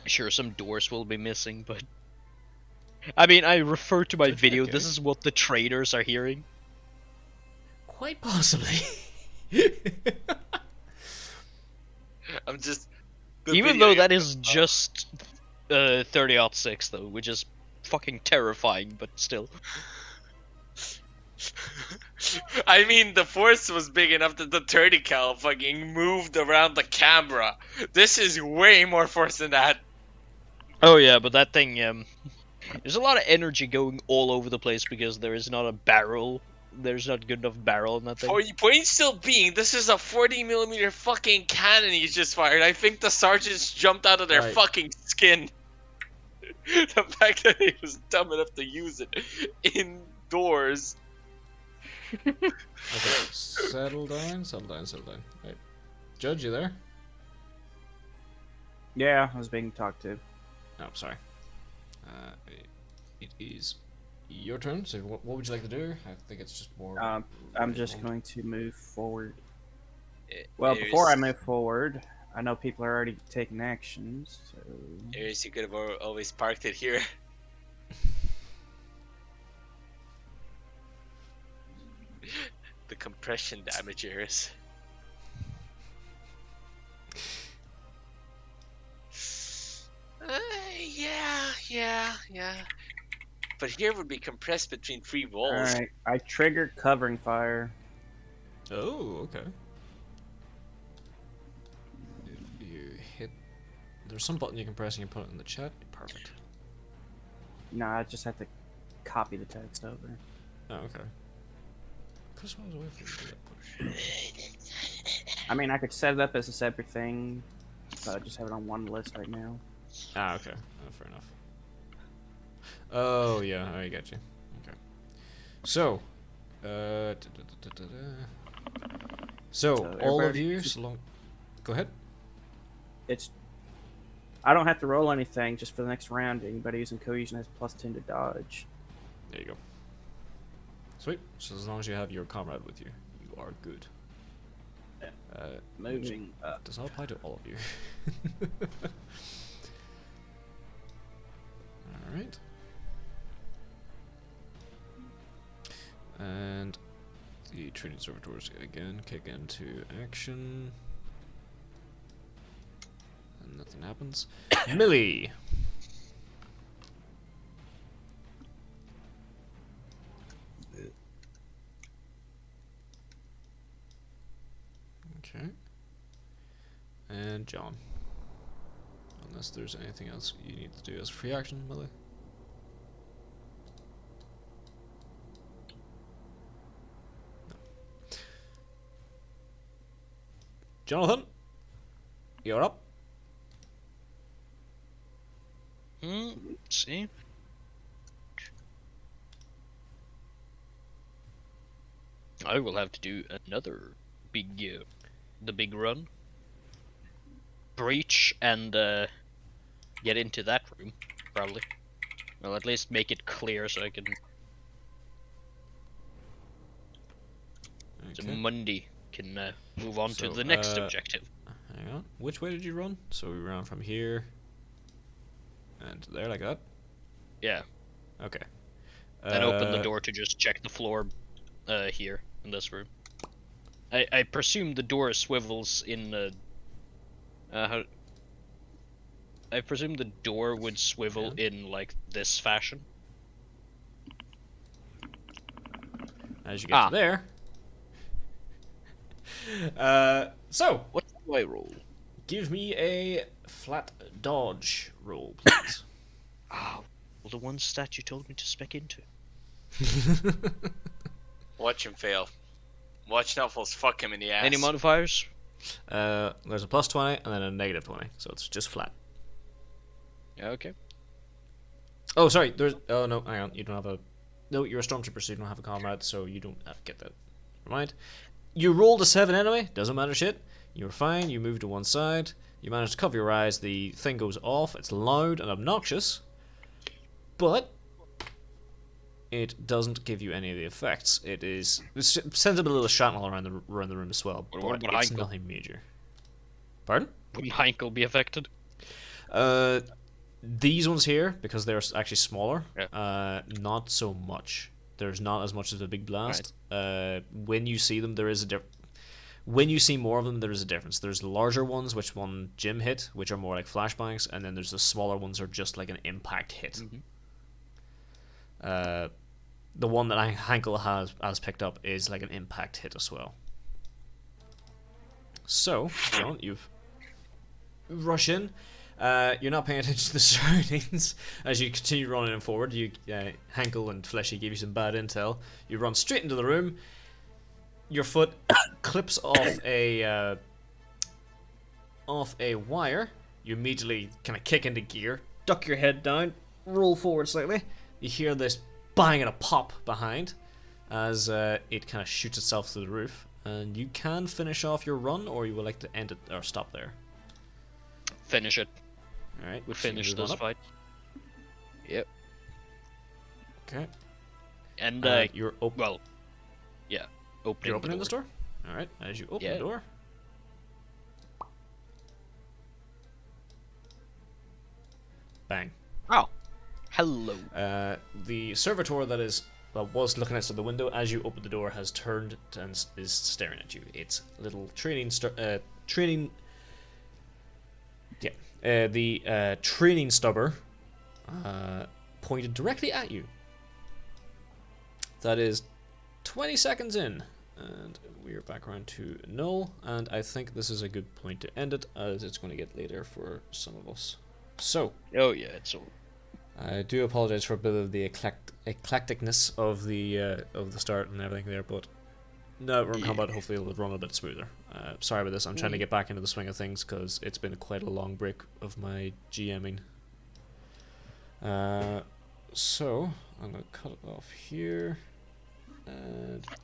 Sure, some doors will be missing, but... I mean, I refer to my Okay, video, okay. this is what the traders are hearing. Quite possibly. I'm just. Even though that is just 30-06 though, which is fucking terrifying, but still. I mean, the force was big enough that the 30 cal fucking moved around the camera. This is way more force than that. Oh yeah, but that thing, there's a lot of energy going all over the place because there is not a barrel. There's not good enough barrel in that thing. Point still being, this is a 40mm fucking cannon he's just fired. I think the sergeants jumped out of their Right. fucking skin. The fact that he was dumb enough to use it indoors. Okay, settle down. Right. Judge, you there? Yeah, I was being talked to. Oh, sorry. It is your turn. So, what would you like to do? I think it's just more. I'm just going to move forward. Eh, Well, Ares- before I move forward, I know people are already taking actions. So Ares, you could have always parked it here. the compression damage, Iris. Yeah. But here would be compressed between 3 walls. Alright, I triggered covering fire. Oh, okay. If you hit, there's some button you can press and you can put it in the chat. Perfect. Nah, I just have to copy the text over. Oh, okay. Because I was away from that. I mean, I could set it up as a separate thing, but I just have it on one list right now. Ah, okay. Oh, fair enough. Oh, yeah, I get you. Okay. So, So, all of everybody- you, so long. Go ahead. It's. I don't have to roll anything just for the next round. Anybody using cohesion has +10 to dodge. There you go. Sweet. So as long as you have your comrade with you, you are good. Moving up. Does not apply to all of you. Alright. And the training servitors again kick into action. And nothing happens. Millie! Okay. And John. Unless there's anything else you need to do as free action, Millie. No. Jonathan, you're up. Let's see. I will have to do another the big run. Breach and get into that room, probably. Well, at least make it clear so I can. So Okay. Monday can move on So, to the next objective. Hang on. Which way did you run? So we ran from here and there, like that. Yeah, Okay. and open the door to just check the floor here in this room. I presume the door swivels in how. I presume the door would swivel in like this fashion. As you get to there. So What do I roll? give me a flat dodge roll, please. Oh, well, the one stat you told me to spec into. Watch him fail. Watch Nuffles fuck him in the ass. Any modifiers? There's a +20 and then a -20, so it's just flat. Yeah, okay. Oh, sorry. There's. Oh no, hang on. You don't have a. No, you're a stormtrooper, so you don't have a comrade, so you don't have to get that. Never mind. You rolled a 7 anyway. Doesn't matter shit. You're fine. You move to one side. You manage to cover your eyes. The thing goes off. It's loud and obnoxious, but it doesn't give you any of the effects. It sends up a little shrapnel around the room as well, What but about it's Heinkel? nothing major. Pardon? Wouldn't Heinkel be affected? These ones here, because they're actually smaller, Yeah. not so much. There's not as much as a big blast. When you see them, there is a when you see more of them, there is a difference. There's the larger ones, which one Jim hit, which are more like flashbangs, and then there's the smaller ones are just like an impact hit. The one that Hankel has picked up is like an impact hit as well. So, John, you've rush in. You're not paying attention to the surroundings as you continue running forward. You, Hankel and Fleshy give you some bad intel. You run straight into the room. Your foot clips off a wire. You immediately kind of kick into gear, duck your head down, roll forward slightly. You hear this bang and a pop behind as it kind of shoots itself through the roof. And you can finish off your run, or you would like to end it or stop there. Finish it. Alright, We so you finish move on this up. fight. Yep. Okay. And You're well, yeah, opening. You're opening this door? Alright, as you open Yeah. the door. Bang. Oh, hello. The servitor that is well, was looking outside the window as you open the door, has turned and is staring at you. Its little training the training stubber pointed directly at you. That is 20 seconds in, and we're back around to null, and I think this is a good point to end it, as it's going to get later for some of us. So, Oh yeah, it's all. I do apologize for a bit of the eclecticness of the start and everything there, but now we're in combat, hopefully it'll run a bit smoother. Sorry about this, I'm trying to get back into the swing of things, because it's been quite a long break of my GMing. So, I'm going to cut it off here, and